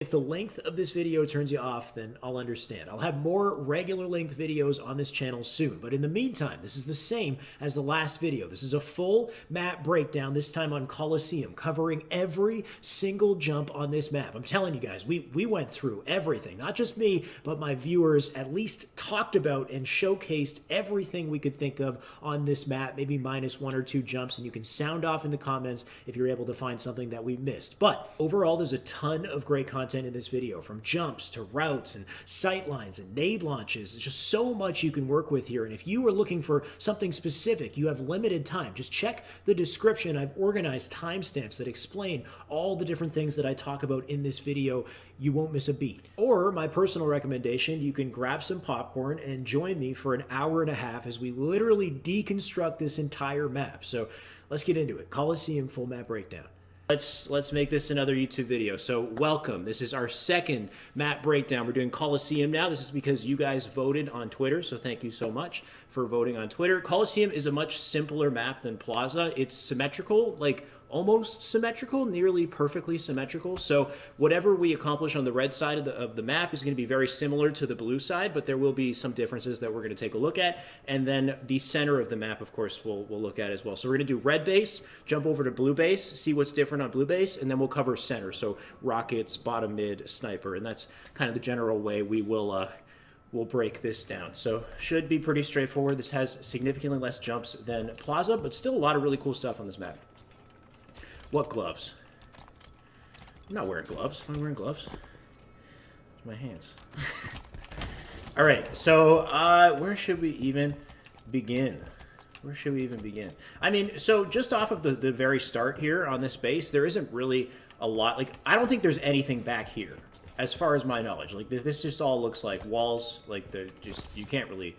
If the length of this video turns you off, then I'll understand. I'll have more regular length videos on this channel soon, but in the meantime, this is the same as the last video. This is a full map breakdown, this time on Coliseum, covering every single jump on this map. I'm telling you guys, we went through everything. Not just me, but my viewers at least talked about and showcased everything we could think of on this map, maybe minus one or two jumps, and you can sound off in the comments if you're able to find something that we missed. But overall, there's a ton of great content in this video, from jumps to routes and sightlines and nade launches. There's just so much you can work with here, and if you are looking for something specific, you have limited time, just check the description. I've organized timestamps that explain all the different things that I talk about in this video. You won't miss a beat. Or my personal recommendation, you can grab some popcorn and join me for an hour and a half as we literally deconstruct this entire map. So let's get into it. Coliseum full map breakdown. Let's make this another YouTube video. So welcome. This is our second map breakdown. We're doing Coliseum now. This is because you guys voted on Twitter, so thank you so much for voting on Twitter. Coliseum is a much simpler map than Plaza. It's symmetrical, like almost symmetrical, nearly perfectly symmetrical. So whatever we accomplish on the red side of the map is going to be very similar to the blue side, but there will be some differences that we're going to take a look at. And then the center of the map, of course, we'll look at as well. So we're going to do red base, jump over to blue base, see what's different on blue base, and then we'll cover center. So rockets, bottom, mid, sniper, and that's kind of the general way we will we'll break this down. So should be pretty straightforward. This has significantly less jumps than Plaza, but still a lot of really cool stuff on this map. What gloves? I'm not wearing gloves. Am I wearing gloves? My hands. All right, so where should we even begin? Where should we even begin? I mean, so just off of the very start here on this base, there isn't really a lot. Like, I don't think there's anything back here, as far as my knowledge. Like, this just all looks like walls. Like, you can't really,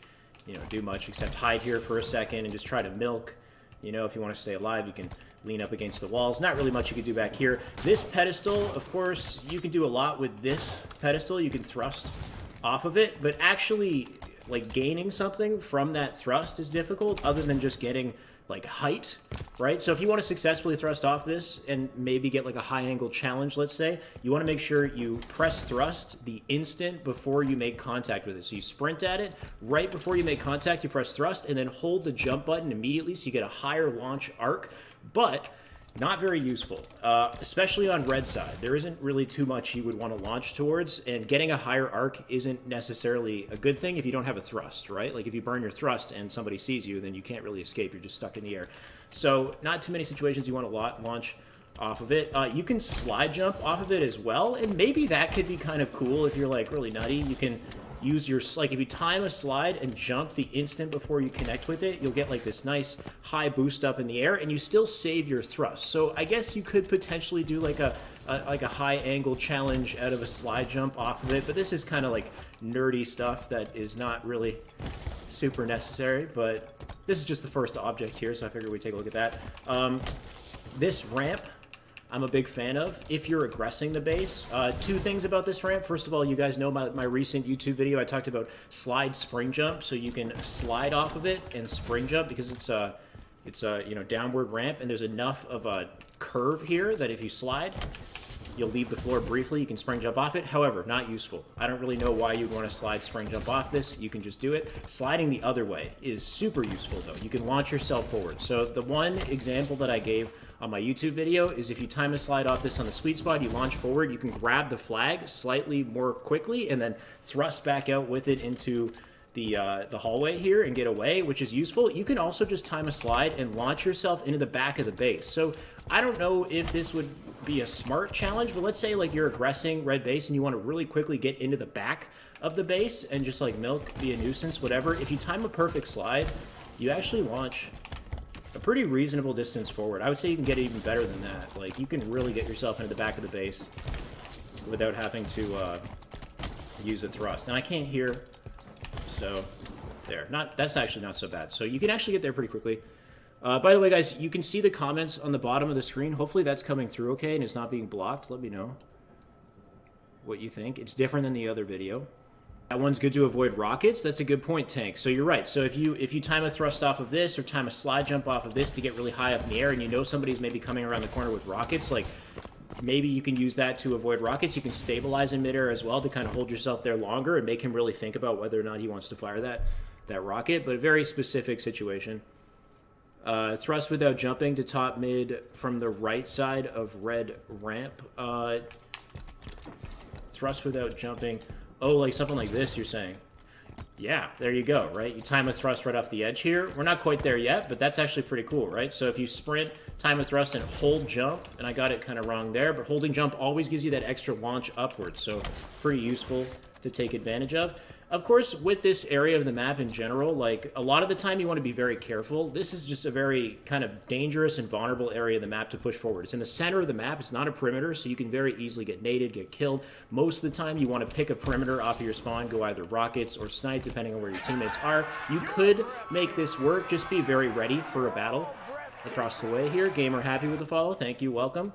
do much except hide here for a second and just try to milk. If you want to stay alive, you can lean up against the walls. Not really much you can do back here. This pedestal, of course, you can do a lot with this pedestal. You can thrust off of it, but actually, like, gaining something from that thrust is difficult, other than just getting, like, height, right? So if you want to successfully thrust off this and maybe get, like, a high-angle challenge, let's say, you want to make sure you press thrust the instant before you make contact with it. So you sprint at it, right before you make contact, you press thrust, and then hold the jump button immediately so you get a higher launch arc, but not very useful, especially on red side. There isn't really too much you would want to launch towards, and getting a higher arc isn't necessarily a good thing if you don't have a thrust, right? Like, if you burn your thrust and somebody sees you, then you can't really escape. You're just stuck in the air. So not too many situations you want to launch off of it. You can slide jump off of it as well, and maybe that could be kind of cool if you're, like, really nutty. You can use your, like, if you time a slide and jump the instant before you connect with it, you'll get, like, this nice high boost up in the air, and you still save your thrust. So I guess you could potentially do like a high angle challenge out of a slide jump off of it, but this is kind of like nerdy stuff that is not really super necessary. But this is just the first object here, so I figured we'd take a look at that. This ramp, I'm a big fan of if you're aggressing the base. Two things about this ramp. First of all, you guys know my recent YouTube video. I talked about slide spring jump, so you can slide off of it and spring jump because it's a downward ramp, and there's enough of a curve here that if you slide, you'll leave the floor briefly. You can spring jump off it. However, not useful. I don't really know why you'd want to slide spring jump off this. You can just do it. Sliding the other way is super useful, though. You can launch yourself forward. So the one example that I gave on my YouTube video is if you time a slide off this on the sweet spot, you launch forward, you can grab the flag slightly more quickly and then thrust back out with it into the hallway here and get away, which is useful. You can also just time a slide and launch yourself into the back of the base. So I don't know if this would be a smart challenge, but let's say, like, you're aggressing red base and you want to really quickly get into the back of the base and just, like, milk, be a nuisance, whatever. If you time a perfect slide, you actually launch a pretty reasonable distance forward. I would say you can get even better than that. Like, you can really get yourself into the back of the base without having to use a thrust. And I can't hear, so there. That's actually not so bad. So you can actually get there pretty quickly. By the way, guys, you can see the comments on the bottom of the screen. Hopefully that's coming through okay and it's not being blocked. Let me know what you think. It's different than the other video. That one's good to avoid rockets. That's a good point, Tank. So you're right. So if you time a thrust off of this or time a slide jump off of this to get really high up in the air, and you know somebody's maybe coming around the corner with rockets, like, maybe you can use that to avoid rockets. You can stabilize in midair as well to kind of hold yourself there longer and make him really think about whether or not he wants to fire that rocket, but a very specific situation. Thrust without jumping to top mid from the right side of red ramp. Thrust without jumping. Oh, like something like this, you're saying? Yeah, there you go, right? You time a thrust right off the edge here. We're not quite there yet, but that's actually pretty cool, right? So if you sprint, time a thrust, and hold jump, and I got it kind of wrong there, but holding jump always gives you that extra launch upwards, so pretty useful to take advantage of. Of course, with this area of the map in general, like, a lot of the time you want to be very careful. This is just a very kind of dangerous and vulnerable area of the map to push forward. It's in the center of the map. It's not a perimeter, so you can very easily get naded, get killed. Most of the time, you want to pick a perimeter off of your spawn, go either rockets or snipe, depending on where your teammates are. You could make this work. Just be very ready for a battle across the way here. Gamer happy with the follow. Thank you. Welcome.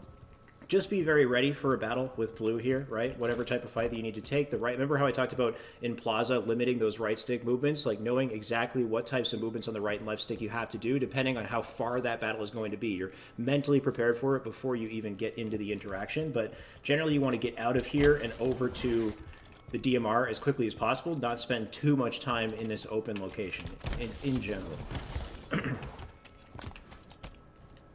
Just be very ready for a battle with blue here, right? Whatever type of fight that you need to take. Remember how I talked about in Plaza limiting those right stick movements, like knowing exactly what types of movements on the right and left stick you have to do, depending on how far that battle is going to be. You're mentally prepared for it before you even get into the interaction, but generally you want to get out of here and over to the DMR as quickly as possible, not spend too much time in this open location in general.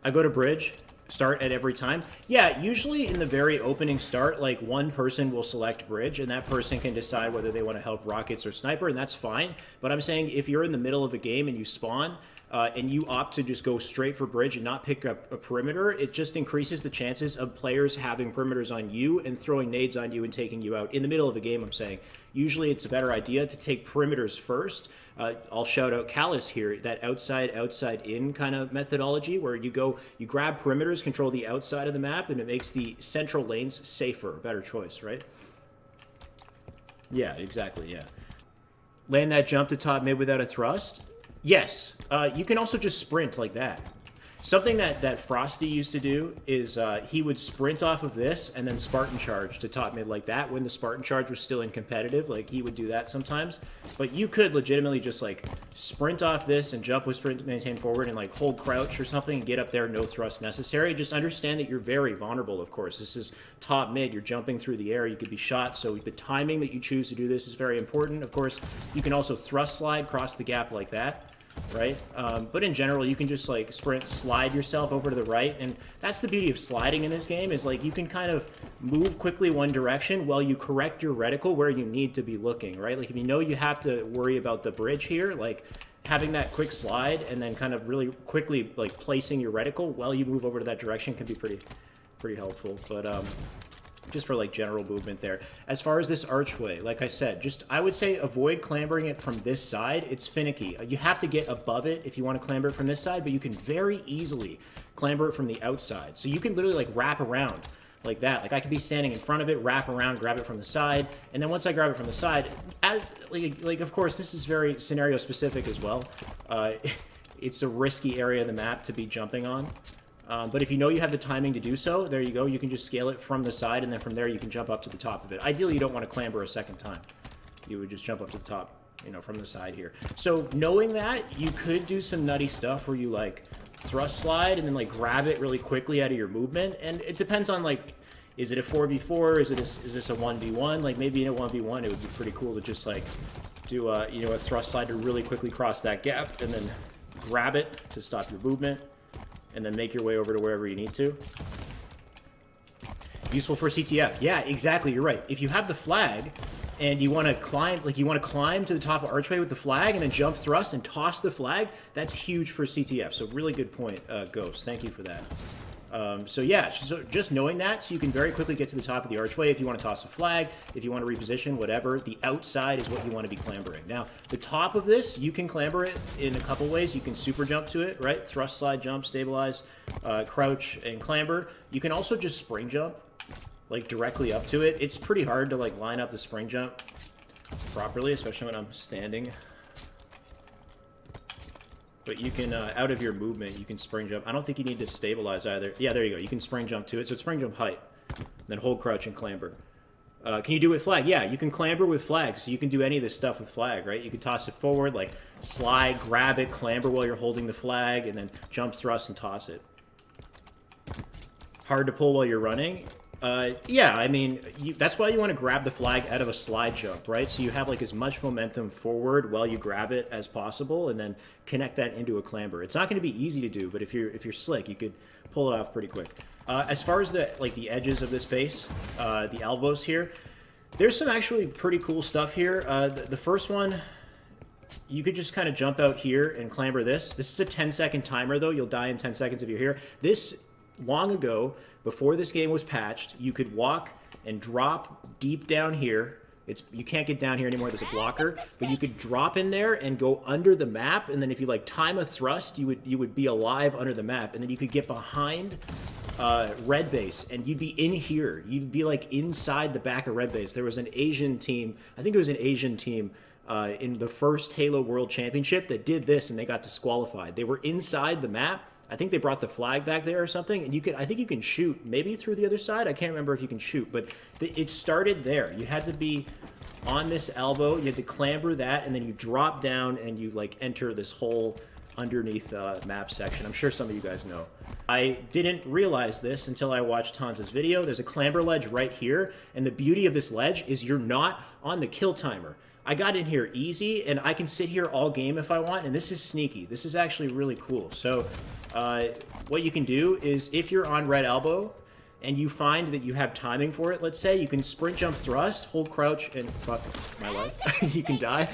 I go to bridge. Start at every time. Yeah, usually in the very opening start, like one person will select bridge and that person can decide whether they want to help rockets or sniper, and that's fine. But I'm saying if you're in the middle of a game and you spawn and you opt to just go straight for bridge and not pick up a perimeter, it just increases the chances of players having perimeters on you and throwing nades on you and taking you out. In the middle of a game, I'm saying. Usually it's a better idea to take perimeters first. I'll shout out Callus here, that outside in kind of methodology where you grab perimeters, control the outside of the map, and it makes the central lanes safer, a better choice, right? Yeah, exactly, yeah. Land that jump to top mid without a thrust? Yes. You can also just sprint like that. Something that Frosty used to do is he would sprint off of this and then Spartan charge to top mid like that when the Spartan charge was still in competitive. Like, he would do that sometimes. But you could legitimately just, like, sprint off this and jump with sprint to maintain forward and, like, hold crouch or something and get up there, no thrust necessary. Just understand that you're very vulnerable, of course. This is top mid. You're jumping through the air. You could be shot. So the timing that you choose to do this is very important. Of course, you can also thrust slide, cross the gap like that. Right? But in general, you can just, like, sprint, slide yourself over to the right, and that's the beauty of sliding in this game, is, like, you can kind of move quickly one direction while you correct your reticle where you need to be looking, right? Like, if you know you have to worry about the bridge here, like, having that quick slide and then kind of really quickly, like, placing your reticle while you move over to that direction can be pretty helpful. But, just for, like, general movement there. As far as this archway, like I said, I would say avoid clambering it from this side. It's finicky. You have to get above it if you want to clamber it from this side, but you can very easily clamber it from the outside. So you can literally, like, wrap around like that. Like, I could be standing in front of it, wrap around, grab it from the side, and then once I grab it from the side, of course, this is very scenario specific as well. It's a risky area of the map to be jumping on. But if you know you have the timing to do so, there you go. You can just scale it from the side, and then from there you can jump up to the top of it. Ideally, you don't want to clamber a second time. You would just jump up to the top, you know, from the side here. So knowing that, you could do some nutty stuff where you, like, thrust slide and then, like, grab it really quickly out of your movement. And it depends on, like, is it a 4v4? Is this a 1v1? Like, maybe in a 1v1, it would be pretty cool to just, like, do a, you know, a thrust slide to really quickly cross that gap and then grab it to stop your movement. And then make your way over to wherever you need to. Useful for CTF. Yeah, exactly. You're right. If you have the flag and you want to climb, like, you want to climb to the top of Archway with the flag and then jump thrust and toss the flag, that's huge for CTF. So really good point, Ghost. Thank you for that. So yeah, so just knowing that, so you can very quickly get to the top of the archway if you want to toss a flag, if you want to reposition, whatever. The outside is what you want to be clambering. Now, the top of this, you can clamber it in a couple ways. You can super jump to it, right? Thrust, slide, jump, stabilize, crouch, and clamber. You can also just spring jump, like, directly up to it. It's pretty hard to, like, line up the spring jump properly, especially when I'm standing. But you can, out of your movement, you can spring jump. I don't think you need to stabilize either. Yeah, there you go. You can spring jump to it. So spring jump height. Then hold crouch and clamber. Can you do it with flag? Yeah, you can clamber with flag. So you can do any of this stuff with flag, right? You can toss it forward, like slide, grab it, clamber while you're holding the flag, and then jump, thrust, and toss it. hard to pull while you're running. Yeah, I mean, that's why you want to grab the flag out of a slide jump, right? So you have like as much momentum forward while you grab it as possible, and then connect that into a clamber. It's not going to be easy to do, but if you're slick, you could pull it off pretty quick. As far as the edges of this base, the elbows here, there's some actually pretty cool stuff here. The first one, you could just kind of jump out here and clamber this. This is a 10-second timer, though. You'll die in 10 seconds if you're here. This, long ago, before this game was patched, you could walk and drop deep down here. You can't get down here anymore. There's a blocker, but you could drop in there and go under the map. And then if you like time a thrust, you would be alive under the map. And then you could get behind red base, and you'd be in here. You'd be like inside the back of red base. There was an Asian team. I think it was an Asian team in the first Halo World Championship that did this, and they got disqualified. They were inside the map. I think they brought the flag back there or something, and I think you can shoot maybe through the other side. I can't remember if you can shoot, but it started there. You had to be on this elbow. You had to clamber that, and then you drop down and you like enter this whole underneath map section. I'm sure some of you guys know. I didn't realize this until I watched Tanza's video. There's a clamber ledge right here, and the beauty of this ledge is you're not on the kill timer. I got in here easy, and I can sit here all game if I want, and this is sneaky. This is actually really cool. So what you can do is if you're on red elbow and you find that you have timing for it, let's say, you can sprint, jump, thrust, hold crouch, and fuck my life. You can die.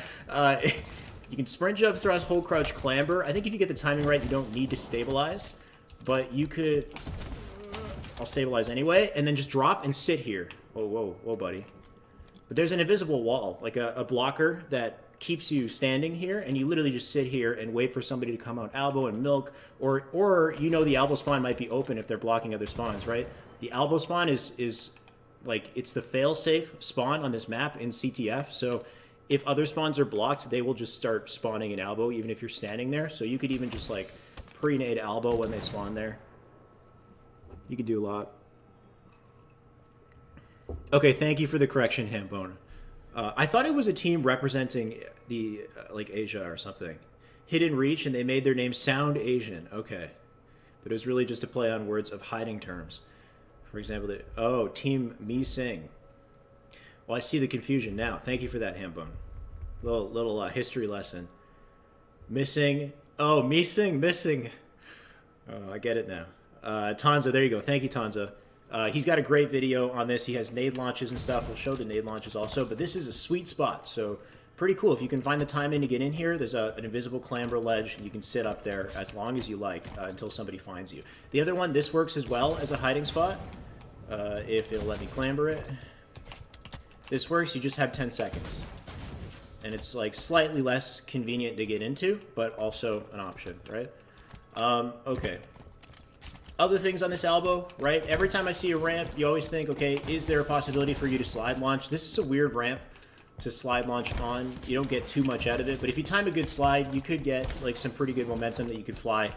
You can sprint, jump, thrust, hold crouch, clamber. I think if you get the timing right, you don't need to stabilize, but you could... I'll stabilize anyway, and then just drop and sit here. Whoa, whoa, whoa, buddy. But there's an invisible wall, like a blocker that keeps you standing here, and you literally just sit here and wait for somebody to come out elbow and milk, or you know the elbow spawn might be open if they're blocking other spawns, right? The elbow spawn is like, it's the fail-safe spawn on this map in CTF, so if other spawns are blocked, they will just start spawning in elbow even if you're standing there, so you could even just like pre-nade elbow when they spawn there. You could do a lot. Okay, thank you for the correction, Hambone. I thought it was a team representing the, like, Asia or something. Hidden Reach, and they made their name sound Asian. Okay. But it was really just a play on words of hiding terms. For example, oh, Team Me Sing. Well, I see the confusion now. Thank you for that, Hambone. Little history lesson. Missing. Oh, Me Sing, missing. Oh, I get it now. Tanza, there you go. Thank you, Tanza. He's got a great video on this. He has nade launches and stuff. We'll show the nade launches also, but this is a sweet spot, so pretty cool. If you can find the timing to get in here, there's an invisible clamber ledge, and you can sit up there as long as you like until somebody finds you. The other one, this works as well as a hiding spot, if it'll let me clamber it. This works, you just have 10 seconds. And it's like slightly less convenient to get into, but also an option, right? Okay. Other things on this elbow, right? Every time I see a ramp, you always think, okay, is there a possibility for you to slide launch? This is a weird ramp to slide launch on. You don't get too much out of it, but if you time a good slide, you could get like some pretty good momentum that you could fly,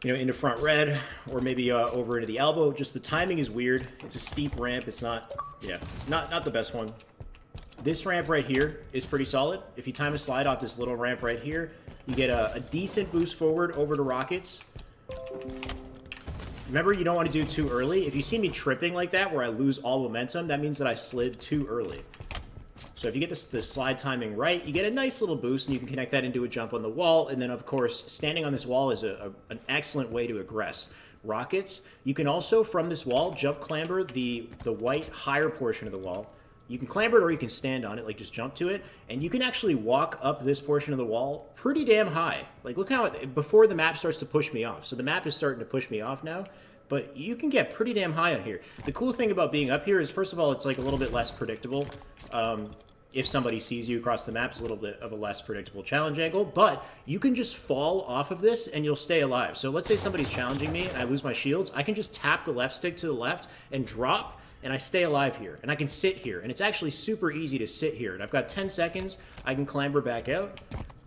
you know, into front red or maybe over into the elbow. Just the timing is weird. It's a steep ramp. It's not, yeah, not the best one. This ramp right here is pretty solid. If you time a slide off this little ramp right here, you get a decent boost forward over to rockets. Remember, you don't want to do it too early. If you see me tripping like that, where I lose all momentum, that means that I slid too early. So if you get the slide timing right, you get a nice little boost, and you can connect that into a jump on the wall. And then, of course, standing on this wall is an excellent way to aggress rockets. You can also, from this wall, jump clamber the white higher portion of the wall. You can clamber it or you can stand on it, like just jump to it. And you can actually walk up this portion of the wall pretty damn high. Like, look how, before the map starts to push me off. So the map is starting to push me off now. But you can get pretty damn high on here. The cool thing about being up here is, first of all, it's like a little bit less predictable. If somebody sees you across the map, it's a little bit of a less predictable challenge angle. But you can just fall off of this and you'll stay alive. So let's say somebody's challenging me and I lose my shields. I can just tap the left stick to the left and drop, and I stay alive here, and I can sit here, and it's actually super easy to sit here, and I've got 10 seconds, I can clamber back out,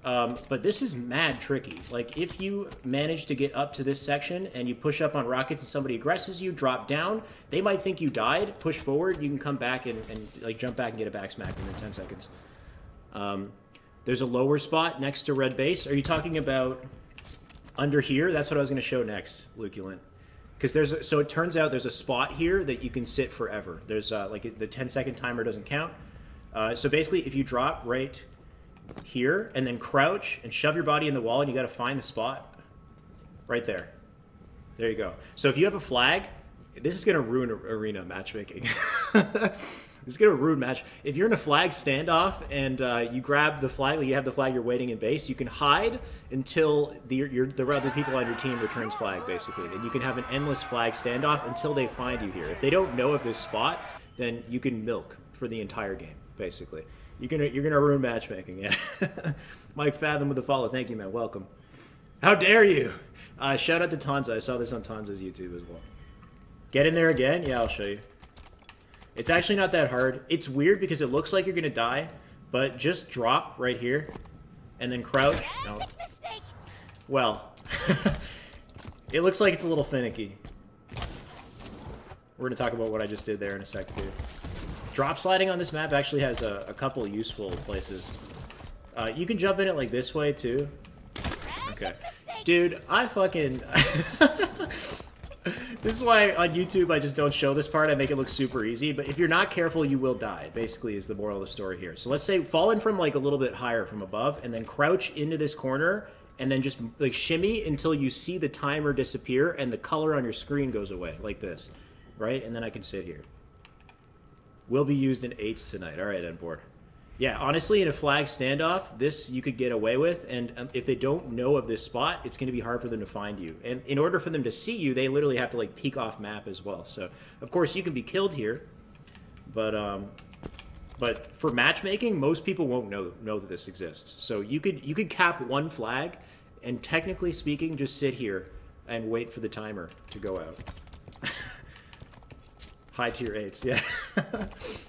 but this is mad tricky. Like, if you manage to get up to this section, and you push up on rockets and somebody aggresses you, drop down, they might think you died, push forward, you can come back and like jump back and get a back smack within 10 seconds. There's a lower spot next to red base. Are you talking about under here? That's what I was going to show next, Eluculent. Because so it turns out there's a spot here that you can sit forever. There's like the 10-second timer doesn't count. So basically, if you drop right here and then crouch and shove your body in the wall, and you got to find the spot right there. There you go. So if you have a flag, this is going to ruin arena matchmaking. It's going to ruin match. If you're in a flag standoff and you grab the flag, like you have the flag, you're waiting in base, you can hide until the other people on your team returns flag, basically. And you can have an endless flag standoff until they find you here. If they don't know of this spot, then you can milk for the entire game, basically. You're gonna ruin matchmaking, yeah. Mike Fathom with the follow. Thank you, man. Welcome. How dare you? Shout out to Tanza. I saw this on Tanza's YouTube as well. Get in there again? Yeah, I'll show you. It's actually not that hard. It's weird because it looks like you're going to die, but just drop right here and then crouch. No. Well, it looks like it's a little finicky. We're going to talk about what I just did there in a sec, too. Drop sliding on this map actually has a couple useful places. You can jump in it like this way, too. Okay. Dude, I fucking... This is why on YouTube I just don't show this part. I make it look super easy. But if you're not careful, you will die, basically, is the moral of the story here. So let's say fall in from like a little bit higher from above and then crouch into this corner and then just like shimmy until you see the timer disappear and the color on your screen goes away like this, right? And then I can sit here. Will be used in 8s tonight. All right, N4. Yeah, honestly, in a flag standoff, this you could get away with, and if they don't know of this spot, it's going to be hard for them to find you. And in order for them to see you, they literally have to like peek off map as well. So, of course, you can be killed here, but for matchmaking, most people won't know that this exists. So you could cap one flag, and technically speaking, just sit here and wait for the timer to go out. High tier 8s, yeah.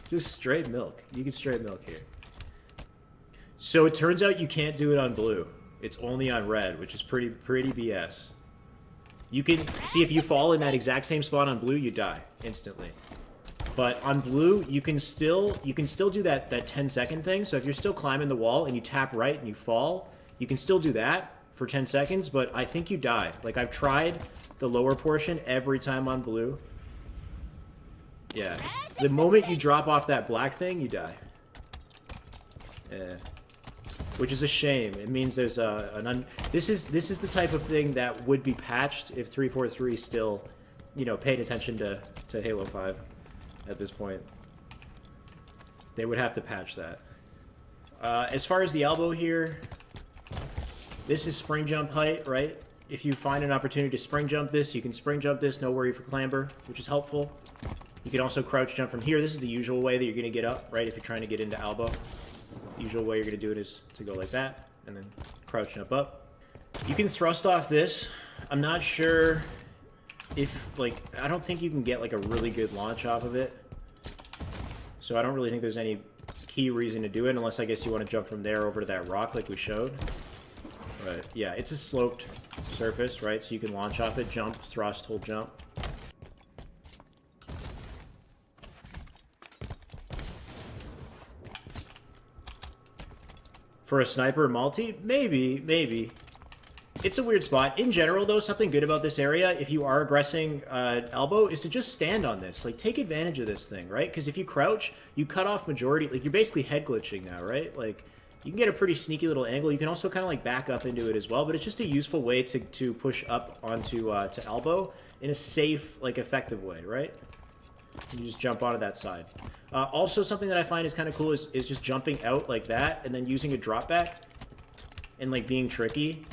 Just straight milk. You can straight milk here. So it turns out you can't do it on blue. It's only on red, which is pretty BS. You can see if you fall in that exact same spot on blue, you die instantly. But on blue, you can still do that 10-second thing. So if you're still climbing the wall and you tap right and you fall, you can still do that for 10 seconds, but I think you die. Like I've tried the lower portion every time on blue. Yeah. The moment you drop off that black thing, you die. Yeah. Which is a shame. It means there's this is the type of thing that would be patched if 343 still, you know, paid attention to Halo 5 at this point. They would have to patch that. As far as the elbow here, this is spring jump height, right? If you find an opportunity to spring jump this, you can spring jump this, no worry for Clamber, which is helpful. You can also crouch jump from here. This is the usual way that you're going to get up, right? If you're trying to get into elbow. The usual way you're going to do it is to go like that, and then crouch jump up. You can thrust off this. I'm not sure if, like, I don't think you can get, like, a really good launch off of it. So I don't really think there's any key reason to do it, unless I guess you want to jump from there over to that rock like we showed. But, yeah, it's a sloped surface, right? So you can launch off it, jump, thrust, hold jump. For a sniper multi? Maybe. It's a weird spot. In general, though, something good about this area, if you are aggressing elbow, is to just stand on this. Like, take advantage of this thing, right? Because if you crouch, you cut off majority... Like, you're basically head glitching now, right? Like, you can get a pretty sneaky little angle. You can also kind of, like, back up into it as well. But it's just a useful way to push up onto to elbow in a safe, like, effective way, right? You just jump onto that side. Also, something that I find is kind of cool is just jumping out like that and then using a drop back and, like, being tricky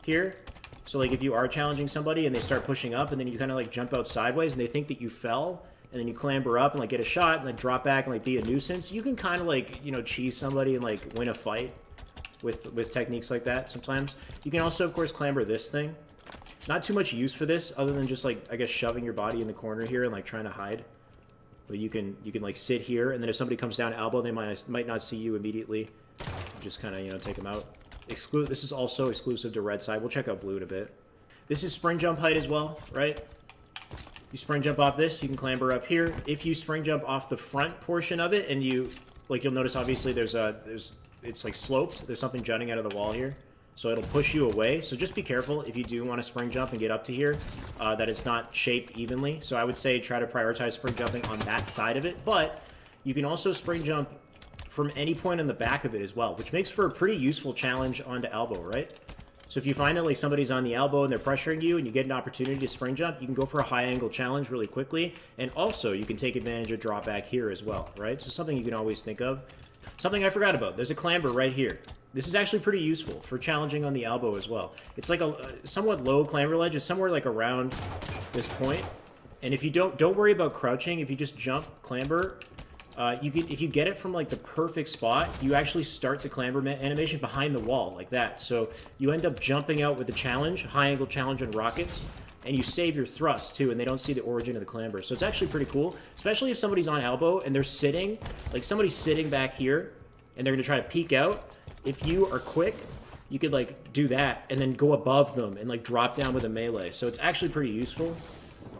here. So, like, if you are challenging somebody and they start pushing up and then you kind of, like, jump out sideways and they think that you fell and then you clamber up and, like, get a shot and then drop back and, like, be a nuisance, you can kind of, like, you know, cheese somebody and, like, win a fight with techniques like that sometimes. You can also, of course, clamber this thing. Not too much use for this other than just, like, I guess shoving your body in the corner here and, like, trying to hide. But you can like sit here, and then if somebody comes down elbow, they might not see you immediately. Just kind of, you know, take them out. This is also exclusive to red side. We'll check out blue in a bit. This is spring jump height as well, right? You spring jump off this, you can clamber up here. If you spring jump off the front portion of it, and you, like, you'll notice obviously it's like sloped. There's something jutting out of the wall here. so it'll push you away. So just be careful if you do want to spring jump and get up to here, that it's not shaped evenly. So I would say try to prioritize spring jumping on that side of it, but you can also spring jump from any point in the back of it as well, which makes for a pretty useful challenge onto elbow, right? So if you find that like somebody's on the elbow and they're pressuring you and you get an opportunity to spring jump, you can go for a high angle challenge really quickly. And also you can take advantage of drop back here as well, right? So something you can always think of. Something I forgot about, there's a clamber right here. This is actually pretty useful for challenging on the elbow as well. It's like a somewhat low clamber ledge. It's somewhere like around this point. And if you don't worry about crouching, if you just jump clamber, if you get it from like the perfect spot, you actually start the clamber animation behind the wall like that. So you end up jumping out with the challenge, high angle challenge on rockets, and you save your thrust too, and they don't see the origin of the clamber. So it's actually pretty cool, especially if somebody's on elbow and they're sitting, like somebody's sitting back here, and they're gonna try to peek out. If you are quick, you could like do that and then go above them and like drop down with a melee. So it's actually pretty useful.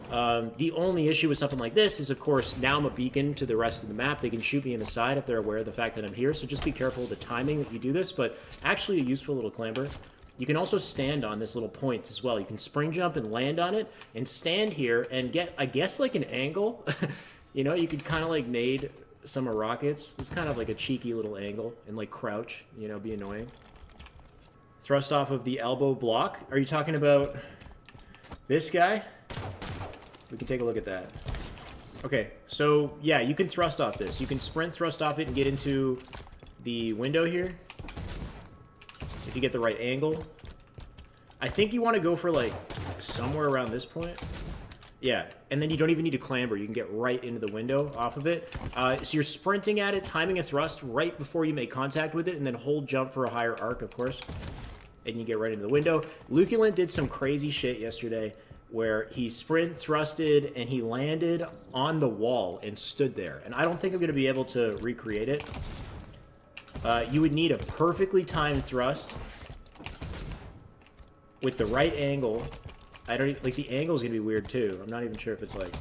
The only issue with something like this is, of course, now I'm a beacon to the rest of the map. They can shoot me in the side if they're aware of the fact that I'm here, so just be careful of the timing that you do this, but actually a useful little clamber. You can also stand on this little point as well. You can spring jump and land on it and stand here and get, I guess, like an angle. You know, you could kind of like nade some of rockets. It's kind of like a cheeky little angle and like crouch, you know, be annoying. Thrust off of the elbow block. Are you talking about this guy? We can take a look at that. Okay, so yeah, you can thrust off this. You can sprint thrust off it and get into the window here. If you get the right angle. I think you want to go for like somewhere around this point. Yeah, and then you don't even need to clamber. You can get right into the window off of it. So you're sprinting at it, timing a thrust right before you make contact with it, and then hold jump for a higher arc, of course. And you get right into the window. Eluculent did some crazy shit yesterday where he sprint thrusted and he landed on the wall and stood there. And I don't think I'm going to be able to recreate it. You would need a perfectly timed thrust with the right angle. I don't even, like, the angle is going to be weird too. I'm not even sure if it's like...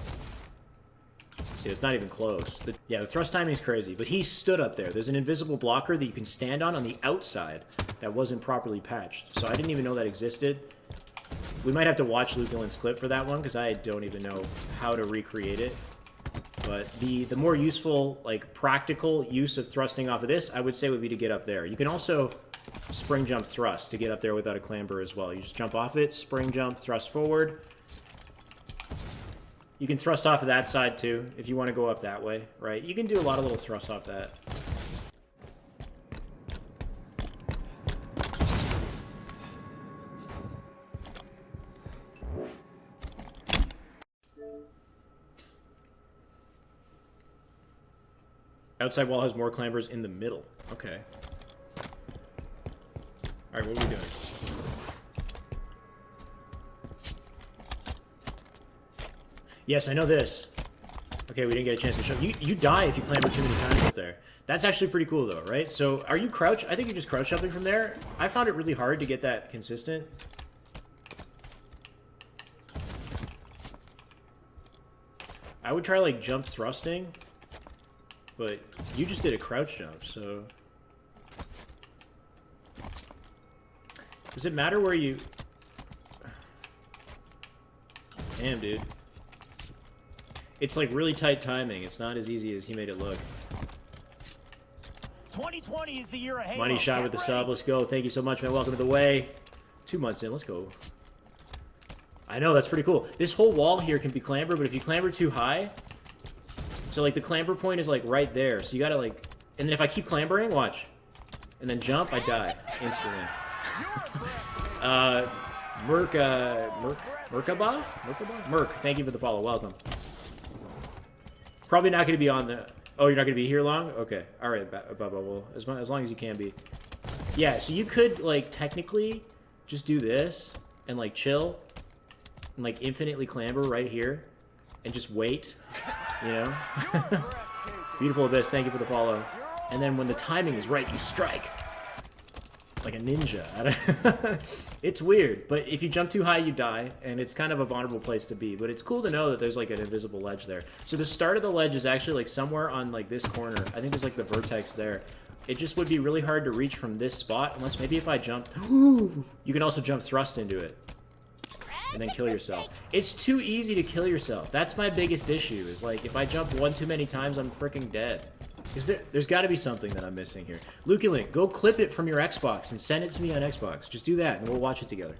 See, it's not even close. Yeah, the thrust timing is crazy, but he stood up there. There's an invisible blocker that you can stand on the outside that wasn't properly patched. So I didn't even know that existed. We might have to watch Eluculent's clip for that one, because I don't even know how to recreate it. But the more useful, like, practical use of thrusting off of this, I would say would be to get up there. You can also spring jump thrust to get up there without a clamber as well. You just jump off it, spring jump, thrust forward. You can thrust off of that side too, if you want to go up that way, right? You can do a lot of little thrusts off that. Outside wall has more clambers in the middle. Okay. Alright, what are we doing? Yes, I know this. Okay, we didn't get a chance to show. You die if you clamber too many times up there. That's actually pretty cool, though, right? So, are you crouch? I think you're just crouch jumping from there. I found it really hard to get that consistent. I would try, like, jump thrusting. But you just did a crouch jump, so... Does it matter where you... Damn, dude. It's like really tight timing. It's not as easy as he made it look. 2020 is the year ahead. Money shot with the sub. Let's go. Thank you so much, man. Welcome to the way. 2 months in. Let's go. I know, that's pretty cool. This whole wall here can be clamber, but if you clamber too high... So, like, the clamber point is, like, right there. So you gotta, like... And then if I keep clambering, watch. And then jump, I die. Instantly. Merc, thank you for the follow. Welcome. Probably not going to be on the... Oh, you're not going to be here long? Okay. All right, Bubba. Well, as long as you can be. Yeah, so you could, like, technically just do this and, like, chill and, like, infinitely clamber right here and just wait, you know? Beautiful Abyss, thank you for the follow. And then when the timing is right, you strike. Like a ninja. It's weird, but if you jump too high, you die, and it's kind of a vulnerable place to be. But it's cool to know that there's like an invisible ledge there. So the start of the ledge is actually like somewhere on like this corner. I think there's like the vertex there. it just would be really hard to reach from this spot, unless maybe if I jump... You can also jump thrust into it. And then kill yourself. It's too easy to kill yourself. That's my biggest issue, is like, if I jump one too many times, I'm freaking dead. There's got to be something that I'm missing here. Eluculent, go clip it from your Xbox and send it to me on Xbox. Just do that, and we'll watch it together.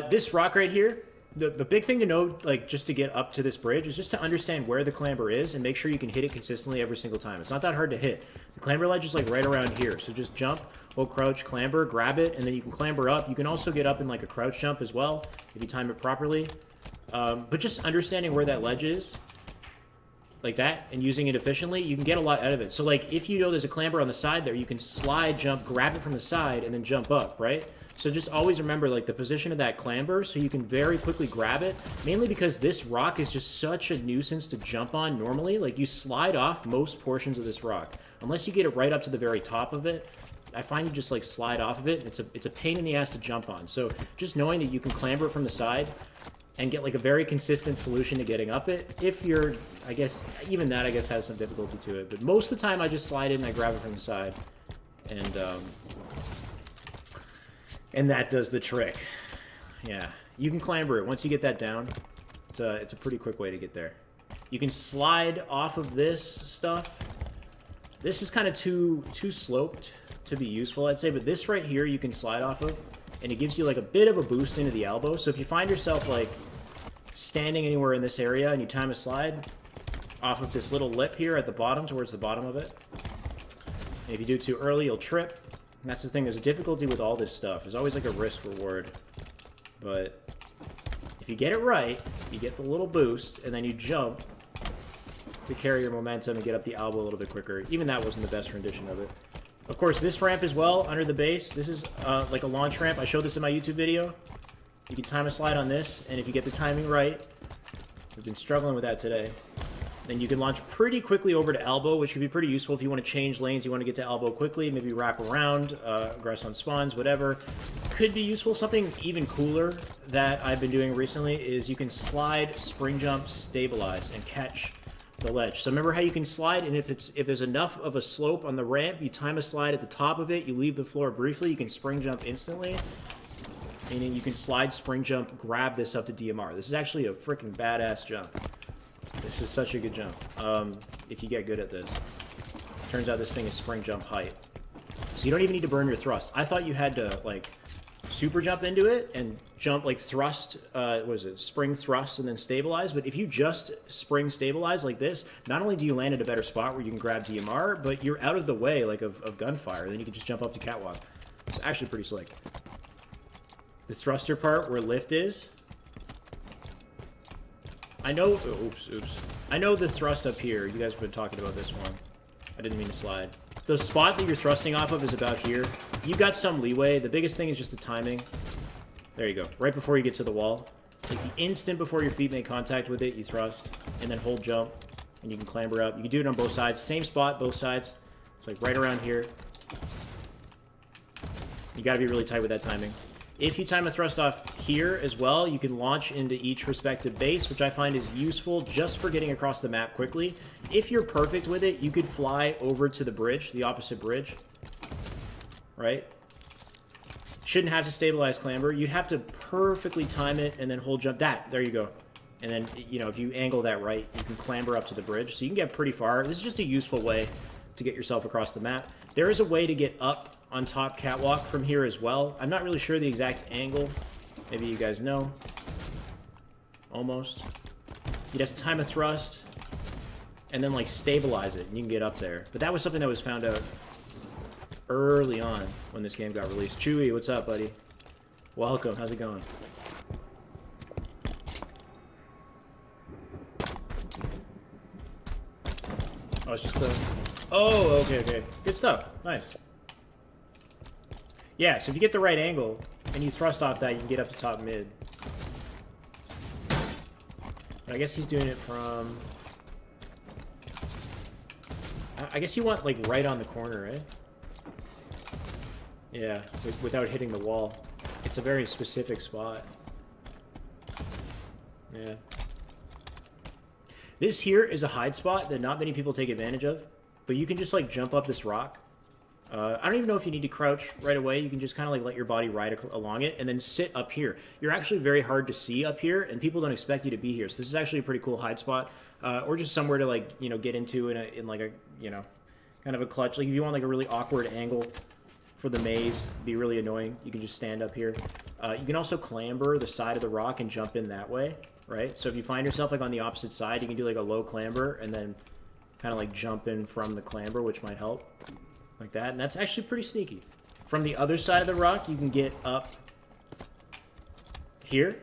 This rock right here, the big thing to know, like, just to get up to this bridge is just to understand where the clamber is and make sure you can hit it consistently every single time. It's not that hard to hit. The clamber ledge is, like, right around here. So just jump, hold crouch, clamber, grab it, and then you can clamber up. You can also get up in, like, a crouch jump as well if you time it properly. But just understanding where that ledge is, like that, and using it efficiently, you can get a lot out of it. So, like, if you know there's a clamber on the side there, you can slide, jump, grab it from the side, and then jump up, right? So just always remember, like, the position of that clamber so you can very quickly grab it, mainly because this rock is just such a nuisance to jump on normally. Like, you slide off most portions of this rock. Unless you get it right up to the very top of it, I find you just, like, slide off of it, and it's a pain in the ass to jump on. So just knowing that you can clamber from the side and get, like, a very consistent solution to getting up it, if you're, I guess, even that, I guess, has some difficulty to it. But most of the time, I just slide in and I grab it from the side. And that does the trick. Yeah, you can clamber it. Once you get that down, it's a pretty quick way to get there. You can slide off of this stuff. This is kind of too sloped to be useful, I'd say, but this right here you can slide off of, and it gives you like a bit of a boost into the elbow. So if you find yourself like standing anywhere in this area and you time a slide off of this little lip here at the bottom, towards the bottom of it, and if you do it too early, you'll trip. And that's the thing, there's a difficulty with all this stuff. There's always like a risk-reward. But if you get it right, you get the little boost, and then you jump to carry your momentum and get up the elbow a little bit quicker. Even that wasn't the best rendition of it. Of course, this ramp as well, under the base, this is like a launch ramp. I showed this in my YouTube video. You can time a slide on this, and if you get the timing right, we've been struggling with that today, then you can launch pretty quickly over to elbow, which could be pretty useful if you want to change lanes, you want to get to elbow quickly, maybe wrap around, aggress on spawns, whatever. Could be useful. Something even cooler that I've been doing recently is you can slide, spring jump, stabilize, and catch the ledge. So remember how you can slide, and if there's enough of a slope on the ramp, you time a slide at the top of it, you leave the floor briefly, you can spring jump instantly, and then you can slide, spring jump, grab this up to DMR. This is actually a freaking badass jump. This is such a good jump, if you get good at this. Turns out this thing is spring jump height. So you don't even need to burn your thrust. I thought you had to, like, super jump into it and jump, like, thrust, what is it, spring thrust and then stabilize. But if you just spring stabilize like this, not only do you land at a better spot where you can grab DMR, but you're out of the way, like, of gunfire. Then you can just jump up to catwalk. It's actually pretty slick. The thruster part where lift is, I know, oops. I know the thrust up here. You guys have been talking about this one. I didn't mean to slide. The spot that you're thrusting off of is about here. You've got some leeway. The biggest thing is just the timing. There you go. Right before you get to the wall. Like the instant before your feet make contact with it, you thrust. And then hold jump. And you can clamber up. You can do it on both sides. Same spot, both sides. It's like right around here. You gotta be really tight with that timing. If you time a thrust off here as well, you can launch into each respective base, which I find is useful just for getting across the map quickly. If you're perfect with it, you could fly over to the bridge, the opposite bridge, right? Shouldn't have to stabilize clamber. You'd have to perfectly time it and then hold jump. There you go. And then, you know, if you angle that right, you can clamber up to the bridge. So you can get pretty far. This is just a useful way to get yourself across the map. There is a way to get up on top catwalk from here as well. I'm not really sure the exact angle. Maybe you guys know. Almost. You'd have to time a thrust and then like stabilize it and you can get up there. But that was something that was found out early on when this game got released. Chewy, what's up, buddy? Welcome. How's it going? Oh, it's just the... Oh, okay. Good stuff. Nice. Yeah, so if you get the right angle and you thrust off that, you can get up to top mid. But I guess he's doing it from... I guess you want, like, right on the corner, right? Yeah, without hitting the wall. It's a very specific spot. Yeah. This here is a hide spot that not many people take advantage of, but you can just, like, jump up this rock. I don't even know if you need to crouch right away. You can just kind of, like, let your body ride along it and then sit up here. You're actually very hard to see up here, and people don't expect you to be here. So this is actually a pretty cool hide spot, or just somewhere to, like, you know, get into in like a, you know, kind of a clutch. Like, if you want, like, a really awkward angle for the maze, be really annoying, you can just stand up here. You can also clamber the side of the rock and jump in that way, right? So if you find yourself, like, on the opposite side, you can do, like, a low clamber and then kind of, like, jump in from the clamber, which might help. Like that, and that's actually pretty sneaky. From the other side of the rock, you can get up here,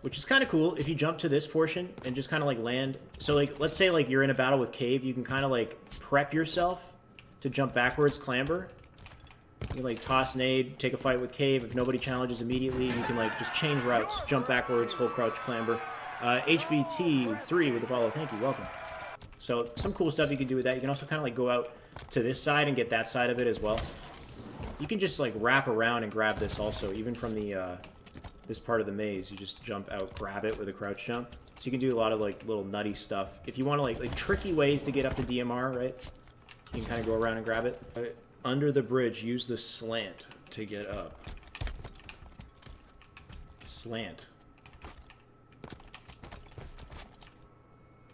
which is kind of cool. If you jump to this portion and just kind of like land. So like, let's say like you're in a battle with Cave, you can kind of like prep yourself to jump backwards, clamber. You like toss Nade, take a fight with Cave. If nobody challenges immediately, you can like just change routes, jump backwards, hold crouch, clamber. HVT3 with the follow, thank you, welcome. So some cool stuff you can do with that. You can also kind of like go out to this side and get that side of it as well. You can just like wrap around and grab this also, even from the this part of the maze. You just jump out, grab it with a crouch jump. So you can do a lot of like little nutty stuff. If you want to like tricky ways to get up to DMR, right? You can kind of go around and grab it. Under the bridge, use the slant to get up. Slant.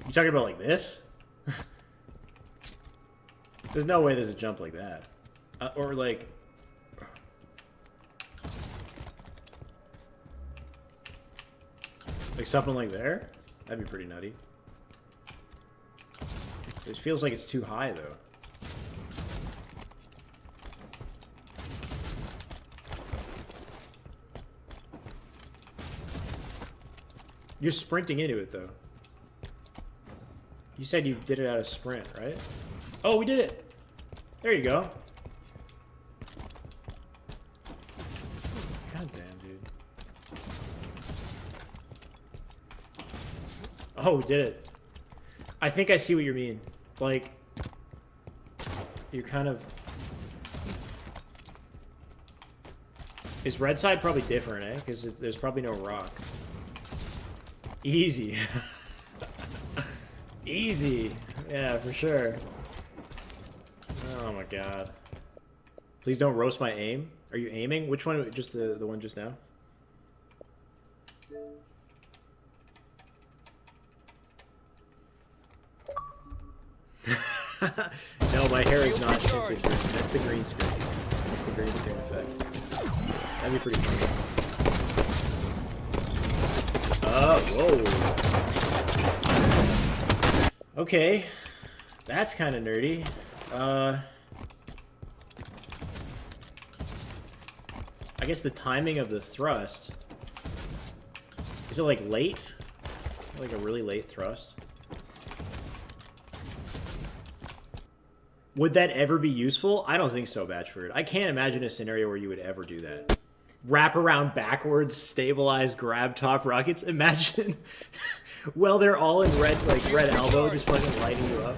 You talking about like this? There's no way there's a jump like that. Or like... Like something like there? That'd be pretty nutty. It feels like it's too high though. You're sprinting into it though. You said you did it out of sprint, right? Oh, we did it! There you go. God damn, dude. Oh, we did it. I think I see what you mean. Like, you're kind of... Is red side probably different, eh? Because there's probably no rock. Easy. Easy. Yeah, for sure. Oh my god. Please don't roast my aim. Are you aiming? Which one? Just the one just now? No, my hair is not tinted green. That's the green screen. That's the green screen effect. That'd be pretty funny. Whoa. Okay. That's kind of nerdy. I guess the timing of the thrust. Is it like late? Like a really late thrust? Would that ever be useful? I don't think so, Batchford. I can't imagine a scenario where you would ever do that. Wrap around backwards, stabilize, grab top rockets. Imagine. Well, they're all in red, like red elbow, just fucking lighting you up.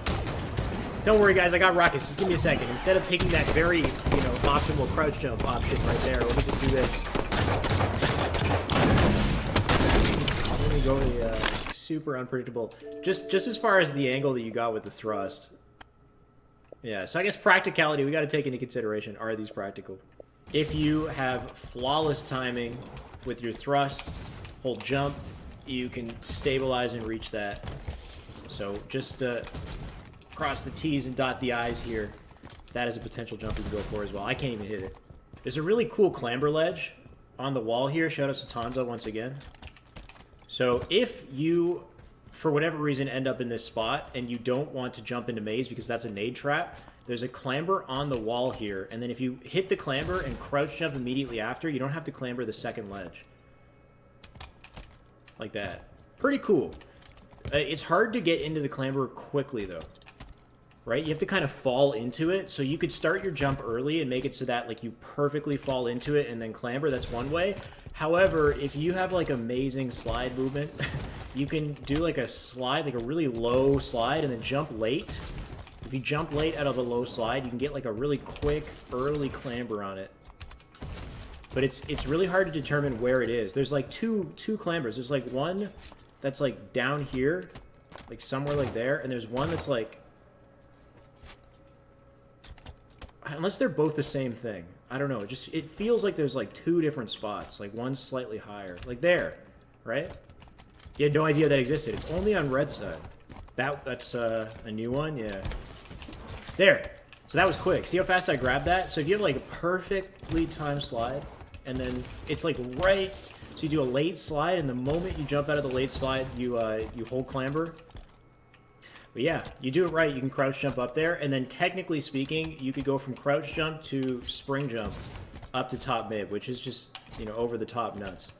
Don't worry, guys. I got rockets. Just give me a second. Instead of taking that very, optimal crouch jump option right there, let me just do this. Let me go the super unpredictable. Just as far as the angle that you got with the thrust. Yeah, so I guess practicality we got to take into consideration. Are these practical? If you have flawless timing with your thrust, hold jump, you can stabilize and reach that. So just cross the T's and dot the I's here. That is a potential jump you can go for as well. I can't even hit it. There's a really cool clamber ledge on the wall here. Shout out to Tanza once again. So if you, for whatever reason, end up in this spot and you don't want to jump into maze because that's a nade trap, there's a clamber on the wall here. And then if you hit the clamber and crouch jump immediately after, you don't have to clamber the second ledge. Like that. Pretty cool. It's hard to get into the clamber quickly, though. Right? You have to kind of fall into it. So you could start your jump early and make it so that like you perfectly fall into it and then clamber. That's one way. However, if you have like amazing slide movement, you can do like a slide, like a really low slide, and then jump late If you jump late out of a low slide, you can get like a really quick early clamber on it. But it's really hard to determine where it is. There's like two clambers. There's like one that's like down here, like somewhere like there, and there's one that's like, unless they're both the same thing, I don't know. It feels like there's like two different spots. Like one's slightly higher, like there, right? You had no idea that existed. It's only on red side. That's a new one, yeah. There. So that was quick. See how fast I grabbed that? So if you have like a perfectly timed slide, and then it's like right, so you do a late slide, and the moment you jump out of the late slide, you hold clamber. But yeah, you do it right, you can crouch jump up there, and then technically speaking, you could go from crouch jump to spring jump up to top mid, which is just, you know, over the top nuts.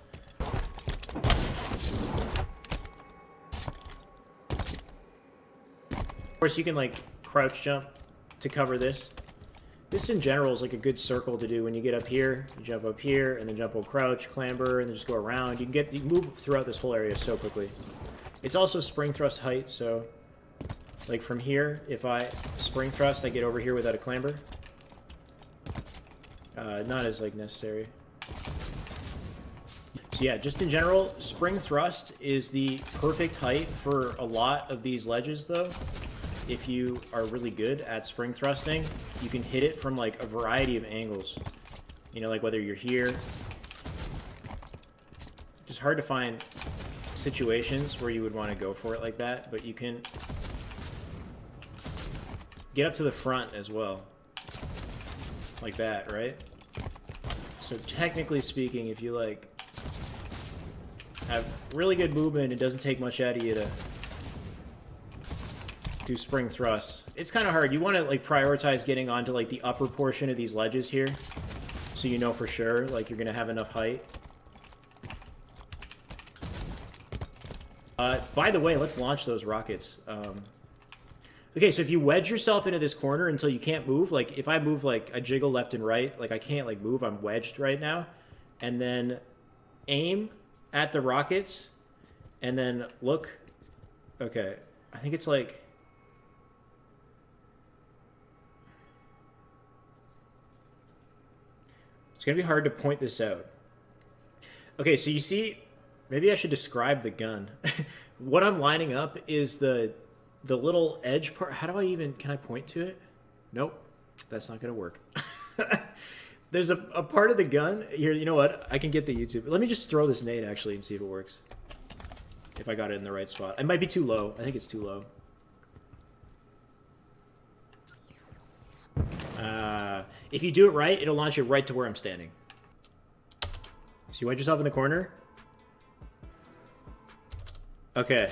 Of course, you can like crouch jump to cover this. This in general is like a good circle to do when you get up here, you jump up here, and then jump, hold, crouch, clamber, and then just go around. You can move throughout this whole area so quickly. It's also spring thrust height, so like from here, if I spring thrust, I get over here without a clamber. Not as like necessary. So yeah, just in general, spring thrust is the perfect height for a lot of these ledges though. If you are really good at spring thrusting, you can hit it from like a variety of angles. You know, like whether you're here. It's hard to find situations where you would want to go for it like that, but you can get up to the front as well. Like that, right? So technically speaking, if you like have really good movement, it doesn't take much out of you to do spring thrust. It's kind of hard. You want to like prioritize getting onto like the upper portion of these ledges here, so you know for sure like you're gonna have enough height. By the way, let's launch those rockets. Okay, so if you wedge yourself into this corner until you can't move, like if I move like a jiggle left and right, like I can't like move, I'm wedged right now, and then aim at the rockets, and then look. Okay, I think it's like, it's gonna be hard to point this out. Okay, so you see, maybe I should describe the gun. What I'm lining up is the little edge part. How do I even, can I point to it? Nope, that's not gonna work. There's a part of the gun here. You know what? I can get the YouTube. Let me just throw this nade actually and see if it works. If I got it in the right spot. It might be too low. I think it's too low. If you do it right, it'll launch you right to where I'm standing. So you wedge yourself in the corner. Okay.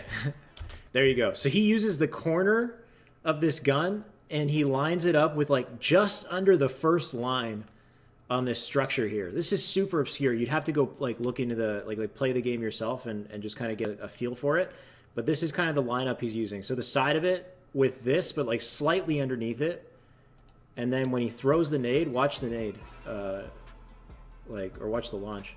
There you go. So he uses the corner of this gun, and he lines it up with like just under the first line on this structure here. This is super obscure. You'd have to go like look into the, like play the game yourself and just kind of get a feel for it. But this is kind of the lineup he's using. So the side of it with this, but like slightly underneath it. And then when he throws the nade, watch the nade. Or watch the launch.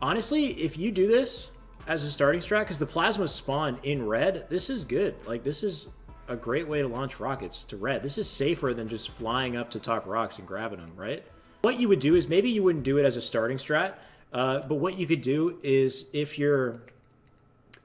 Honestly, if you do this as a starting strat, because the plasmas spawn in red, this is good. Like, this is a great way to launch rockets to red. This is safer than just flying up to top rocks and grabbing them, right? What you would do is, maybe you wouldn't do it as a starting strat, but what you could do is if you're...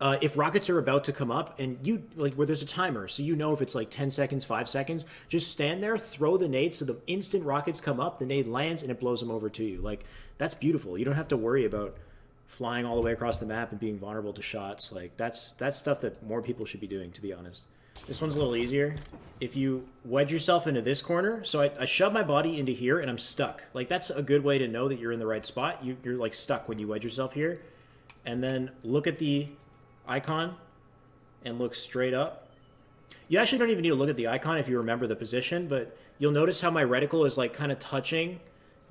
if rockets are about to come up and you, like where there's a timer, so you know if it's like 10 seconds, 5 seconds, just stand there, throw the nade, so the instant rockets come up, the nade lands and it blows them over to you. Like, that's beautiful. You don't have to worry about flying all the way across the map and being vulnerable to shots. Like, that's stuff that more people should be doing, to be honest. This one's a little easier. If you wedge yourself into this corner, so I shove my body into here and I'm stuck. Like, that's a good way to know that you're in the right spot. You're like stuck when you wedge yourself here. And then look at the icon and look straight up. You actually don't even need to look at the icon if you remember the position, but you'll notice how my reticle is like kind of touching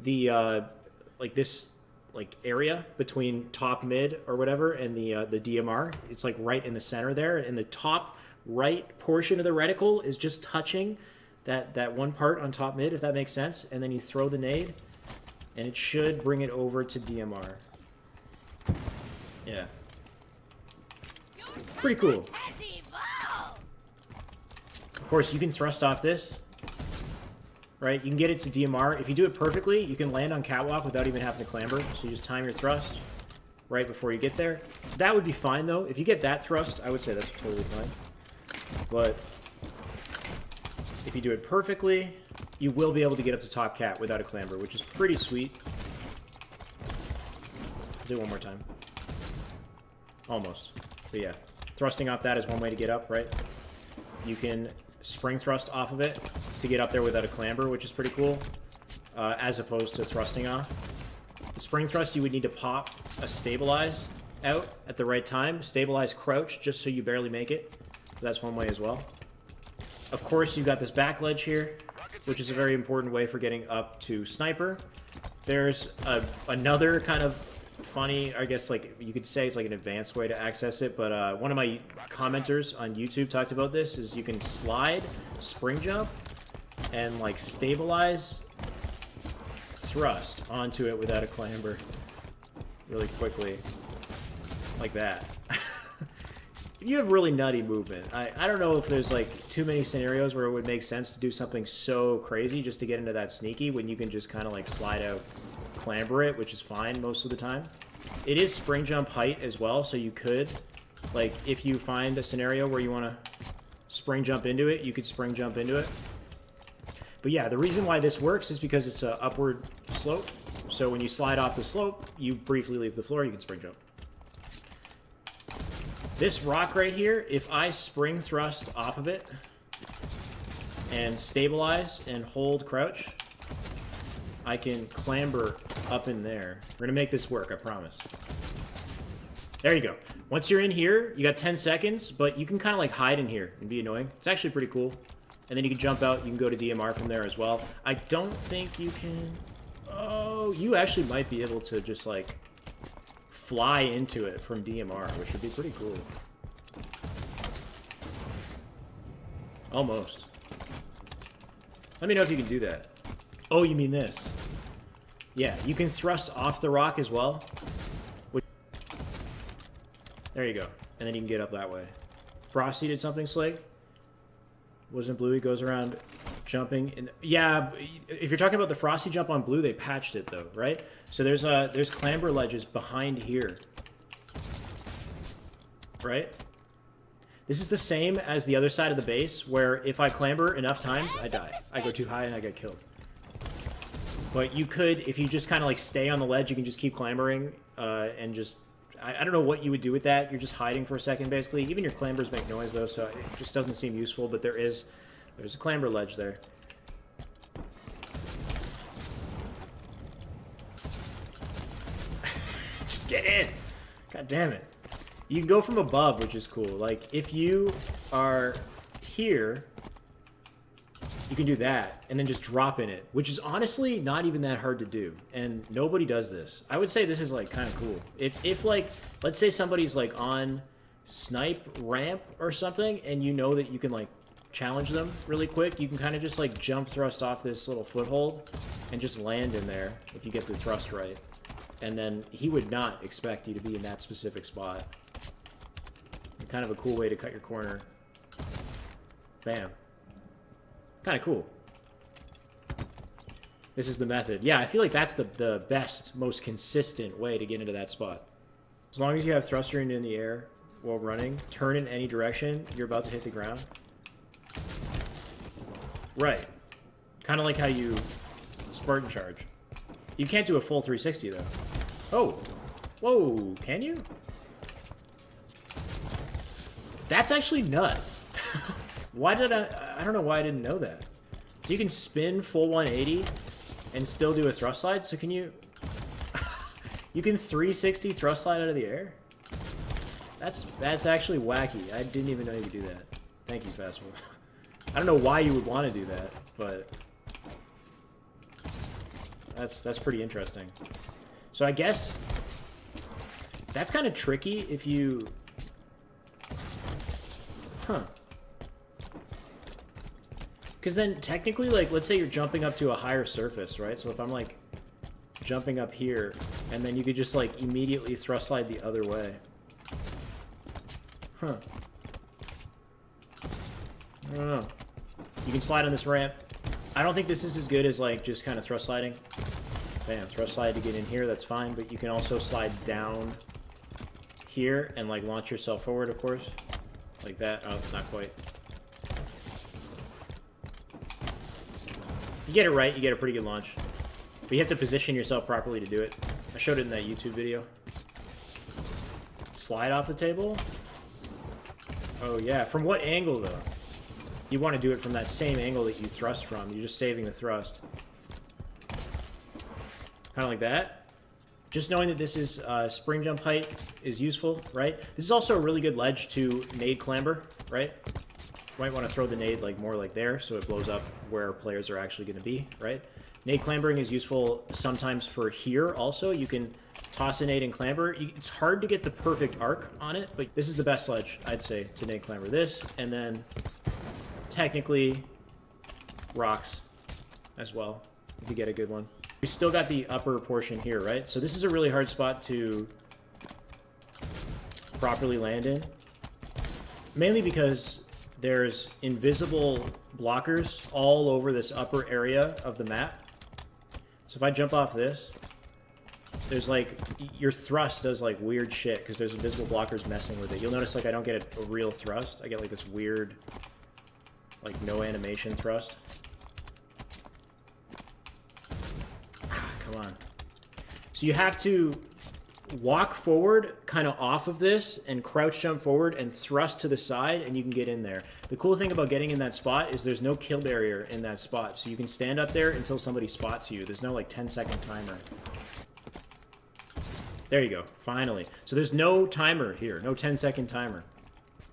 the like this like area between top mid or whatever and the DMR. It's like right in the center there, and the top right portion of the reticle is just touching that one part on top mid, if that makes sense. And then you throw the nade and it should bring it over to DMR. Yeah. Pretty cool. course, you can thrust off this, right? You can get it to DMR. If you do it perfectly, you can land on catwalk without even having to clamber. So you just time your thrust right before you get there. That would be fine, though. If you get that thrust, I would say that's totally fine. But if you do it perfectly, you will be able to get up to top cat without a clamber, which is pretty sweet. Do it one more time. Almost. But yeah, thrusting off that is one way to get up, right? You can spring thrust off of it to get up there without a clamber, which is pretty cool, as opposed to thrusting off. The spring thrust, you would need to pop a stabilize out at the right time. Stabilize crouch, just so you barely make it. So that's one way as well. Of course, you've got this back ledge here, which is a very important way for getting up to sniper. There's another kind of funny, I guess, like you could say it's like an advanced way to access it, but one of my commenters on YouTube talked about this, is you can slide, spring jump, and like stabilize thrust onto it without a clamber really quickly, like that. You have really nutty movement. I don't know if there's like too many scenarios where it would make sense to do something so crazy just to get into that sneaky, when you can just kind of like slide out, clamber it, which is fine most of the time. It is spring jump height as well, so you could, like, if you find a scenario where you want to spring jump into it, you could spring jump into it. But yeah, the reason why this works is because it's an upward slope. So when you slide off the slope, you briefly leave the floor, you can spring jump. This rock right here, if I spring thrust off of it and stabilize and hold crouch, I can clamber up in there. We're gonna make this work, I promise. There you go. Once you're in here, you got 10 seconds, but you can kind of like hide in here and be annoying. It's actually pretty cool. And then you can jump out, you can go to DMR from there as well. I don't think you can... Oh, you actually might be able to just like fly into it from DMR, which would be pretty cool. Almost. Let me know if you can do that. Oh, you mean this? Yeah, you can thrust off the rock as well. There you go. And then you can get up that way. Frosty did something slick. Wasn't Blue? He goes around jumping. Yeah, if you're talking about the Frosty jump on Blue, they patched it though, right? So there's clamber ledges behind here. Right? This is the same as the other side of the base, where if I clamber enough times, I die. I go too high and I get killed. But you could, if you just kind of like stay on the ledge, you can just keep clambering and just... I don't know what you would do with that. You're just hiding for a second, basically. Even your clambers make noise, though, so it just doesn't seem useful. But there's a clamber ledge there. Just get in! God damn it. You can go from above, which is cool. Like, if you are here... You can do that, and then just drop in it, which is honestly not even that hard to do, and nobody does this. I would say this is, like, kind of cool. If like, let's say somebody's, like, on Snipe ramp or something, and you know that you can, like, challenge them really quick, you can kind of just, like, jump thrust off this little foothold and just land in there if you get the thrust right. And then he would not expect you to be in that specific spot. Kind of a cool way to cut your corner. Bam. Kind of cool. This is the method. Yeah, I feel like that's the best, most consistent way to get into that spot. As long as you have thruster in the air while running, turn in any direction, you're about to hit the ground. Right. Kind of like how you Spartan charge. You can't do a full 360, though. Oh. Whoa, can you? That's actually nuts. Why did I don't know why I didn't know that. You can spin full 180 and still do a thrust slide, so can you... You can 360 thrust slide out of the air? That's actually wacky. I didn't even know you could do that. Thank you, Fastwolf. I don't know why you would want to do that, but... That's pretty interesting. So I guess... That's kind of tricky if you... Huh. Because then, technically, like, let's say you're jumping up to a higher surface, right? So if I'm, like, jumping up here, and then you could just, like, immediately thrust slide the other way. Huh. I don't know. You can slide on this ramp. I don't think this is as good as, like, just kind of thrust sliding. Bam, thrust slide to get in here, that's fine. But you can also slide down here and, like, launch yourself forward, of course. Like that. Oh, it's not quite. You get it right, you get a pretty good launch. But you have to position yourself properly to do it. I showed it in that YouTube video. Slide off the table? Oh, yeah. From what angle, though? You want to do it from that same angle that you thrust from. You're just saving the thrust. Kind of like that. Just knowing that this is spring jump height is useful, right? This is also a really good ledge to nade clamber, right? You might want to throw the nade like more like there so it blows up where players are actually going to be, right? Nade clambering is useful sometimes for here also. You can toss a nade and clamber. It's hard to get the perfect arc on it, but this is the best ledge, I'd say, to nade clamber. This, and then technically rocks as well, if you get a good one. We still got the upper portion here, right? So this is a really hard spot to properly land in. Mainly because there's invisible blockers all over this upper area of the map. So if I jump off this, there's like, your thrust does like weird shit because there's invisible blockers messing with it. You'll notice like I don't get a real thrust. I get like this weird, like no animation thrust. Come on. So you have to walk forward kind of off of this and crouch jump forward and thrust to the side and you can get in there. The cool thing about getting in that spot is there's no kill barrier in that spot. So you can stand up there until somebody spots you. There's no like 10-second timer. There you go. Finally. So there's no timer here. No 10-second timer.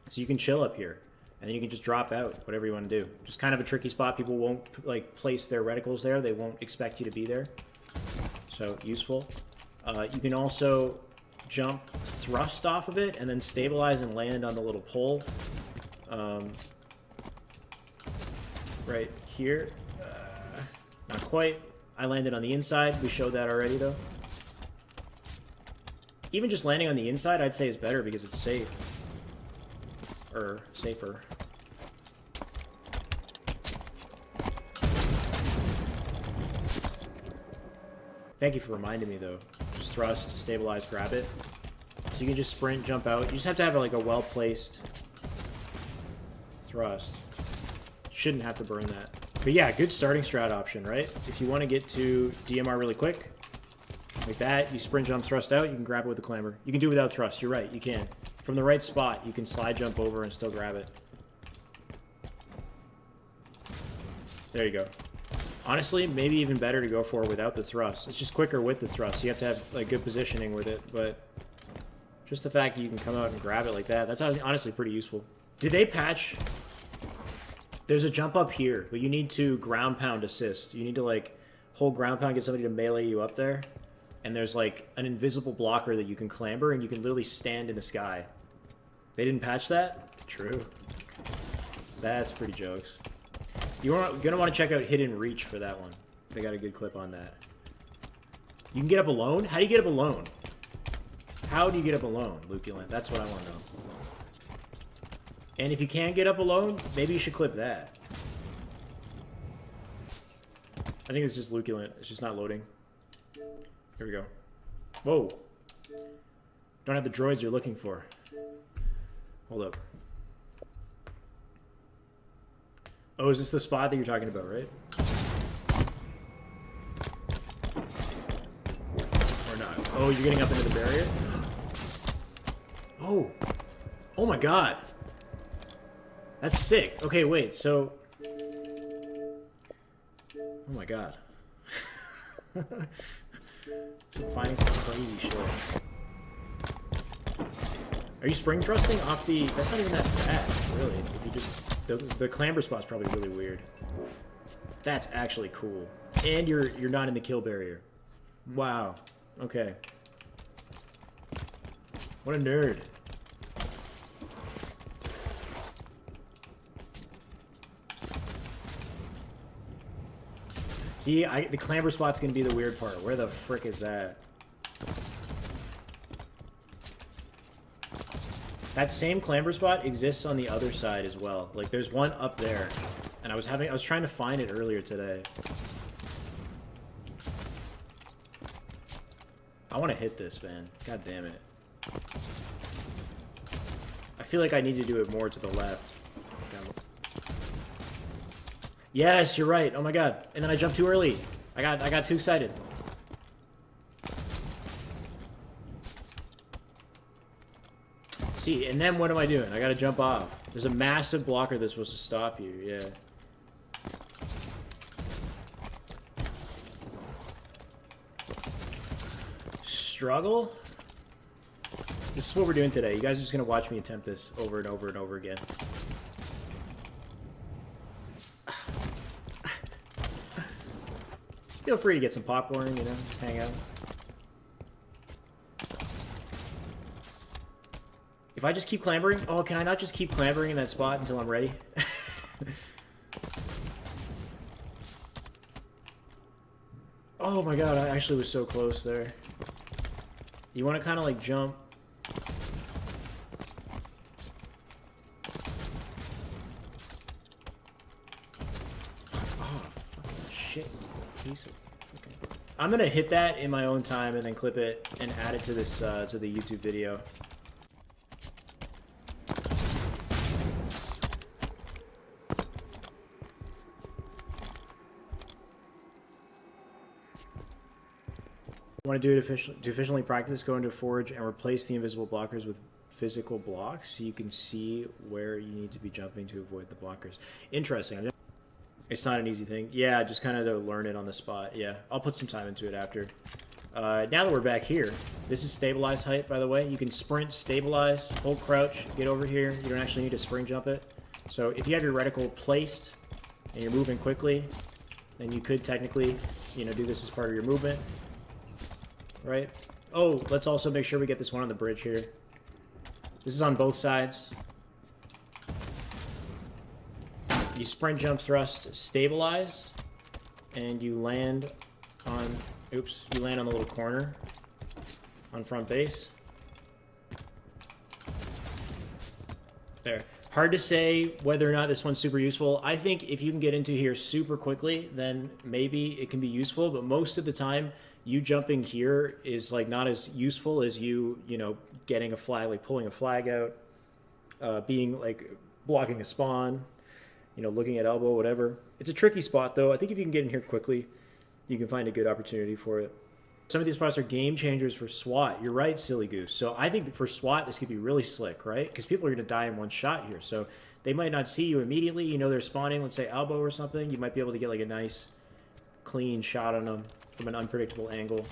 So you can chill up here. And then you can just drop out, whatever you want to do. Just kind of a tricky spot. People won't like place their reticles there. They won't expect you to be there. So useful. You can also jump thrust off of it and then stabilize and land on the little pole. Right here. Not quite. I landed on the inside. We showed that already, though. Even just landing on the inside, I'd say is better because it's safe. Or safer. Thank you for reminding me, though. Just thrust, stabilize, grab it. So you can just sprint, jump out. You just have to have like a well-placed thrust. Shouldn't have to burn that. But yeah, good starting strat option, right? If you want to get to DMR really quick, like that, you sprint, jump, thrust out, you can grab it with the clamber. You can do it without thrust, you're right, you can. From the right spot, you can slide jump over and still grab it. There you go. Honestly, maybe even better to go for without the thrust. It's just quicker with the thrust. You have to have like good positioning with it, but just the fact that you can come out and grab it like that, that's honestly pretty useful. Did they patch? There's a jump up here, but you need to ground pound assist. You need to like hold ground pound, get somebody to melee you up there. And there's like an invisible blocker that you can clamber and you can literally stand in the sky. They didn't patch that? True. That's pretty jokes. You're gonna want to check out Hidden Reach for that one. They got a good clip on that. You can get up alone? How do you get up alone? How do you get up alone, Eluculent? That's what I want to know. And if you can't get up alone, maybe you should clip that. I think it's just Eluculent. It's just not loading. Here we go. Whoa. Don't have the droids you're looking for. Hold up. Oh, is this the spot that you're talking about, right? Or not? Oh, you're getting up into the barrier? Oh. Oh my god. That's sick. Okay, wait, so... Oh my god. So finding some crazy shit. Are you spring thrusting off the... That's not even that bad, really. If you just... The clamber spot's probably really weird. That's actually cool. And you're not in the kill barrier. Wow. Okay. What a nerd. See, the clamber spot's gonna be the weird part. Where the frick is that? That same clamber spot exists on the other side as well. Like, there's one up there, And I was trying to find it earlier today. I want to hit this, man. God damn it. I feel like I need to do it more to the left. Yes, you're right. Oh my god. And then I jumped too early. I got too excited. See, and then what am I doing? I gotta jump off. There's a massive blocker that's supposed to stop you. Yeah. Struggle? This is what we're doing today. You guys are just gonna watch me attempt this over and over and over again. Feel free to get some popcorn, you know, just hang out. If I just keep clambering... Oh, can I not just keep clambering in that spot until I'm ready? Oh my god, I actually was so close there. You want to kind of like jump... Oh, fucking shit. Piece of... Okay. I'm gonna hit that in my own time and then clip it and add it to this, to the YouTube video. Want to do it to efficiently practice, go into Forge and replace the invisible blockers with physical blocks so you can see where you need to be jumping to avoid the blockers. Interesting. It's not an easy thing. Yeah, just kind of to learn it on the spot. Yeah, I'll put some time into it after. Now that we're back here, this is stabilized height, by the way. You can sprint, stabilize, hold crouch, get over here. You don't actually need to spring jump it. So if you have your reticle placed and you're moving quickly, then you could technically, you know, do this as part of your movement. Right? Oh, let's also make sure we get this one on the bridge here. This is on both sides. You sprint, jump, thrust, stabilize, and you land on... Oops. You land on the little corner on front base. There. Hard to say whether or not this one's super useful. I think if you can get into here super quickly, then maybe it can be useful, but most of the time... You jumping here is like not as useful as you know, getting a flag, like pulling a flag out, being like blocking a spawn, you know, looking at elbow, whatever. It's a tricky spot though. I think if you can get in here quickly, you can find a good opportunity for it. Some of these spots are game changers for SWAT. You're right, Silly Goose. So I think that for SWAT, this could be really slick, right? Because people are going to die in one shot here. So they might not see you immediately. You know, they're spawning, let's say elbow or something. You might be able to get like a nice clean shot on them from an unpredictable angle.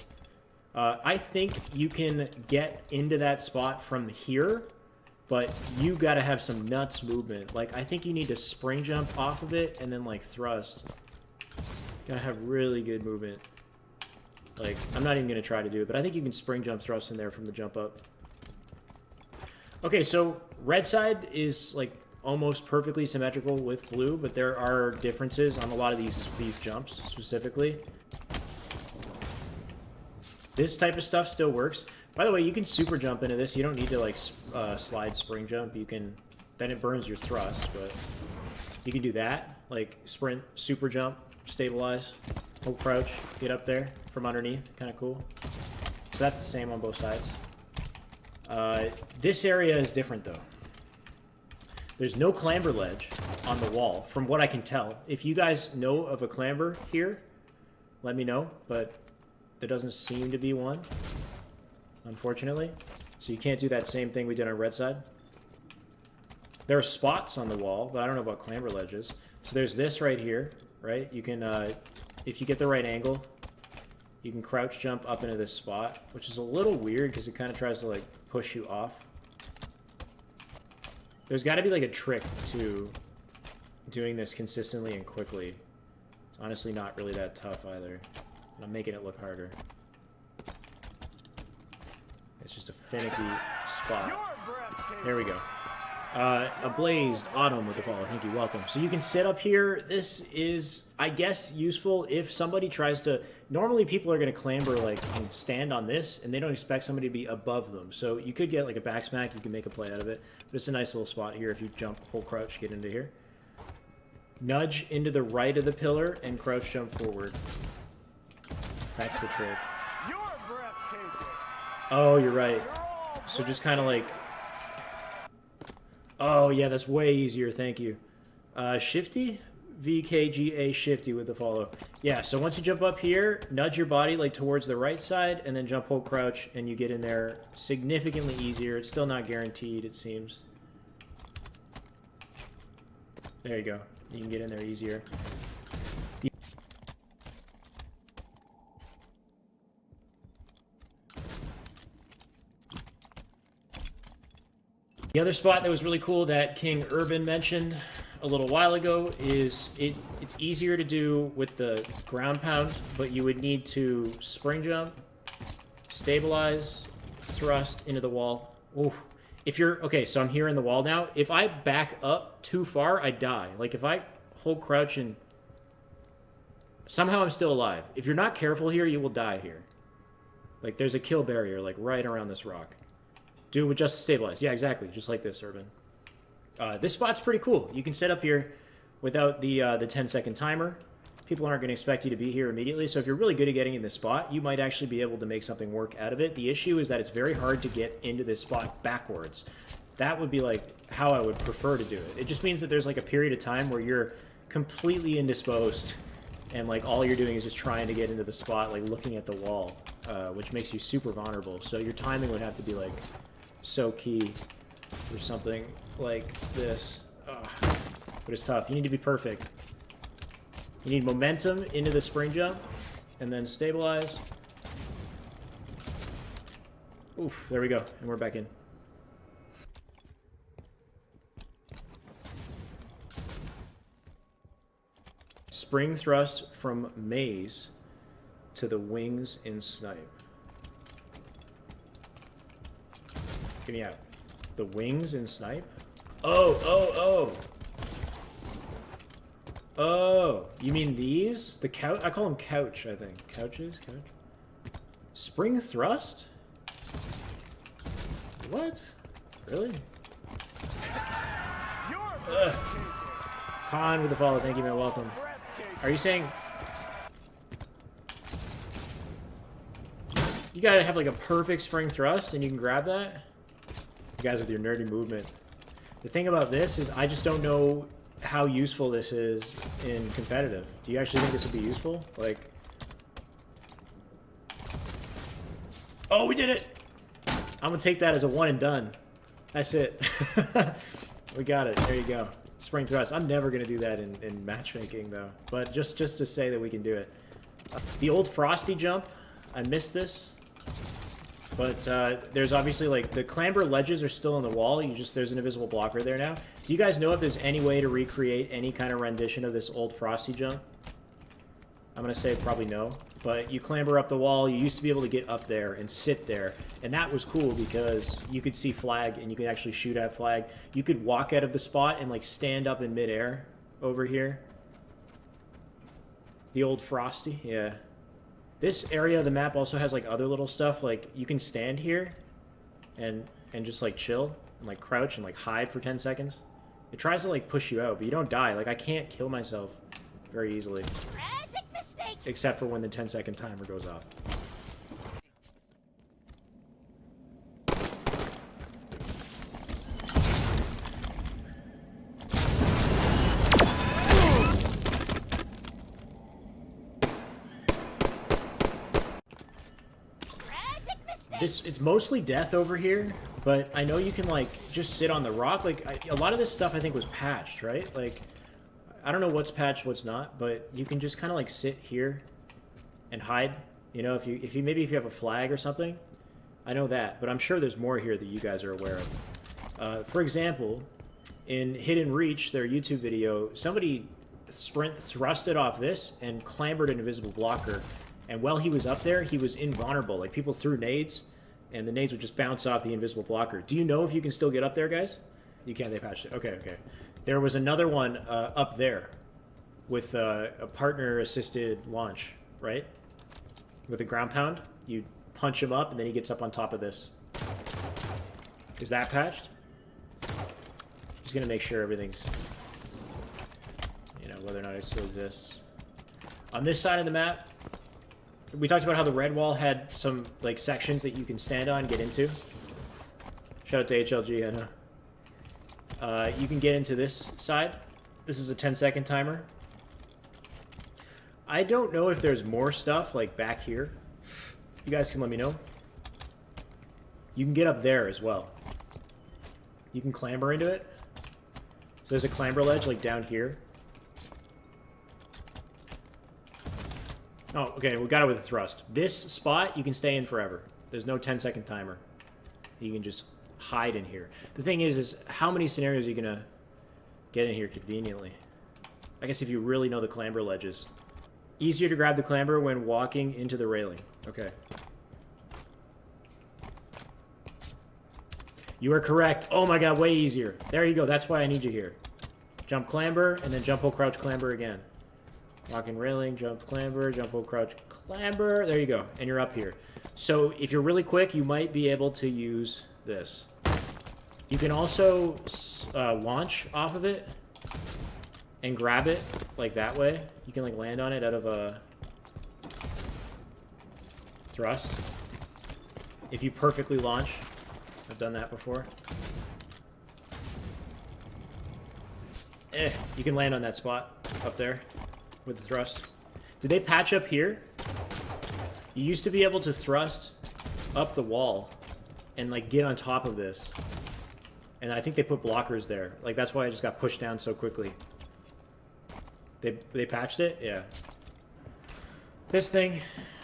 I think you can get into that spot from here, but you got to have some nuts movement. Like, I think you need to spring jump off of it and then, like, thrust. Got to have really good movement. Like, I'm not even going to try to do it, but I think you can spring jump thrust in there from the jump up. Okay, so red side is, like, almost perfectly symmetrical with blue, but there are differences on a lot of these jumps, specifically. This type of stuff still works. By the way, you can super jump into this. You don't need to like slide spring jump. You can, then it burns your thrust, but you can do that. Like sprint, super jump, stabilize, hold crouch, get up there from underneath. Kind of cool. So that's the same on both sides. This area is different though. There's no clamber ledge on the wall, from what I can tell. If you guys know of a clamber here, let me know, but there doesn't seem to be one, unfortunately. So you can't do that same thing we did on red side. There are spots on the wall, but I don't know about clamber ledges. So there's this right here, right? You can, if you get the right angle, you can crouch jump up into this spot, which is a little weird because it kind of tries to like push you off. There's got to be like a trick to doing this consistently and quickly. It's honestly not really that tough either. I'm making it look harder. It's just a finicky spot. There we go. A blazed autumn with the follow. Thank you. Welcome. So you can sit up here. This is, I guess, useful if somebody tries to... Normally people are going to clamber like and stand on this, and they don't expect somebody to be above them. So you could get like a back smack. You can make a play out of it. But it's a nice little spot here if you jump, hold crouch, get into here. Nudge into the right of the pillar and crouch jump forward. That's the trick. You're breathtaking. Oh, you're right. So just kind of like... Oh, yeah, that's way easier. Thank you. Shifty? VKGA Shifty with the follow. Yeah, so once you jump up here, nudge your body like towards the right side, and then jump, hold, crouch, and you get in there significantly easier. It's still not guaranteed, it seems. There you go. You can get in there easier. The other spot that was really cool that King Urban mentioned a little while ago is it's easier to do with the ground pound, but you would need to spring jump, stabilize, thrust into the wall. Ooh. If you're... Okay, so I'm here in the wall now. If I back up too far, I die. Like, if I hold crouch and... Somehow I'm still alive. If you're not careful here, you will die here. Like, there's a kill barrier, like, right around this rock. Do it with just stabilize. Yeah, exactly. Just like this, Urban. This spot's pretty cool. You can set up here without the 10-second timer. People aren't going to expect you to be here immediately, so if you're really good at getting in this spot, you might actually be able to make something work out of it. The issue is that it's very hard to get into this spot backwards. That would be like how I would prefer to do it. It just means that there's like a period of time where you're completely indisposed, and like all you're doing is just trying to get into the spot, like looking at the wall, which makes you super vulnerable. So your timing would have to be like so key for something like this. Ugh. But it's tough. You need to be perfect. You need momentum into the spring jump, and then stabilize. Oof, there we go, and we're back in. Spring thrust from maze to the wings in Snipe. Get me out. The wings in Snipe? Oh. Oh, you mean these? The couch? I call them couch, I think. Couches? Couch? Spring thrust? What? Really? Ugh. Khan with the follow. Thank you, man. Welcome. Are you saying... You gotta have like a perfect spring thrust and you can grab that? You guys with your nerdy movement. The thing about this is I just don't know how useful this is in competitive. Do you actually think this would be useful? Like... Oh, we did it! I'm gonna take that as a one and done. That's it. We got it. There you go. Spring thrust. I'm never gonna do that in matchmaking though. But just to say that we can do it. The old Frosty jump. I missed this. But there's obviously like the Clamber ledges are still on the wall. There's an invisible blocker there now. Do you guys know if there's any way to recreate any kind of rendition of this old Frosty jump? I'm gonna say probably no. But you clamber up the wall. You used to be able to get up there and sit there, and that was cool because you could see flag and you could actually shoot at flag. You could walk out of the spot and like stand up in midair over here. The old Frosty, yeah. This area of the map also has like other little stuff. Like you can stand here and just like chill and like crouch and like hide for 10 seconds. It tries to like push you out, but you don't die. Like I can't kill myself very easily. Except for when the 10-second timer goes off. It's mostly death over here, but I know you can like just sit on the rock. Like a lot of this stuff I think was patched, right? Like I don't know what's patched, what's not, but you can just kind of like sit here and hide. You know, if you maybe if you have a flag or something, I know that, but I'm sure there's more here that you guys are aware of. For example, in Hidden Reach, their YouTube video, somebody sprint thrusted off this and clambered an invisible blocker. And while he was up there, he was invulnerable. Like people threw nades, and the nades would just bounce off the invisible blocker. Do you know if you can still get up there, guys? You can't. They patched it. Okay. There was another one up there with a partner-assisted launch, right? With a ground pound. You punch him up, and then he gets up on top of this. Is that patched? Just gonna make sure everything's, whether or not it still exists. On this side of the map, we talked about how the red wall had some like sections that you can stand on and get into. Shout out to HLG, I know. You can get into this side. This is a 10-second timer. I don't know if there's more stuff like back here. You guys can let me know. You can get up there as well. You can clamber into it. So there's a clamber ledge like down here. Oh, okay, we got it with a thrust. This spot, you can stay in forever. There's no 10-second timer. You can just hide in here. The thing is how many scenarios are you going to get in here conveniently? I guess if you really know the clamber ledges. Easier to grab the clamber when walking into the railing. Okay. You are correct. Oh my god, way easier. There you go. That's why I need you here. Jump clamber, and then jump, hold, crouch, clamber again. Walking railing, jump, clamber, jump, hold, crouch, clamber. There you go. And you're up here. So if you're really quick, you might be able to use this. You can also launch off of it and grab it like that way. You can like land on it out of a thrust. If you perfectly launch. I've done that before. You can land on that spot up there with the thrust. Did they patch up here? You used to be able to thrust up the wall and like get on top of this. And I think they put blockers there. Like that's why I just got pushed down so quickly. They patched it? Yeah. This thing,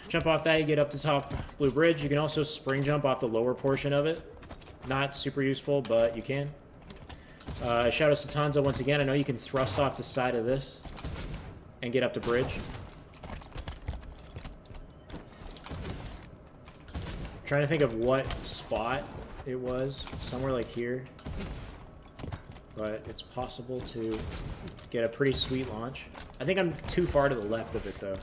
jump off that, you get up to top blue bridge. You can also spring jump off the lower portion of it. Not super useful, but you can. Shout out to Tanza once again. I know you can thrust off the side of this and get up to bridge. Trying to think of what spot it was. Somewhere like here. But it's possible to get a pretty sweet launch. I think I'm too far to the left of it, though.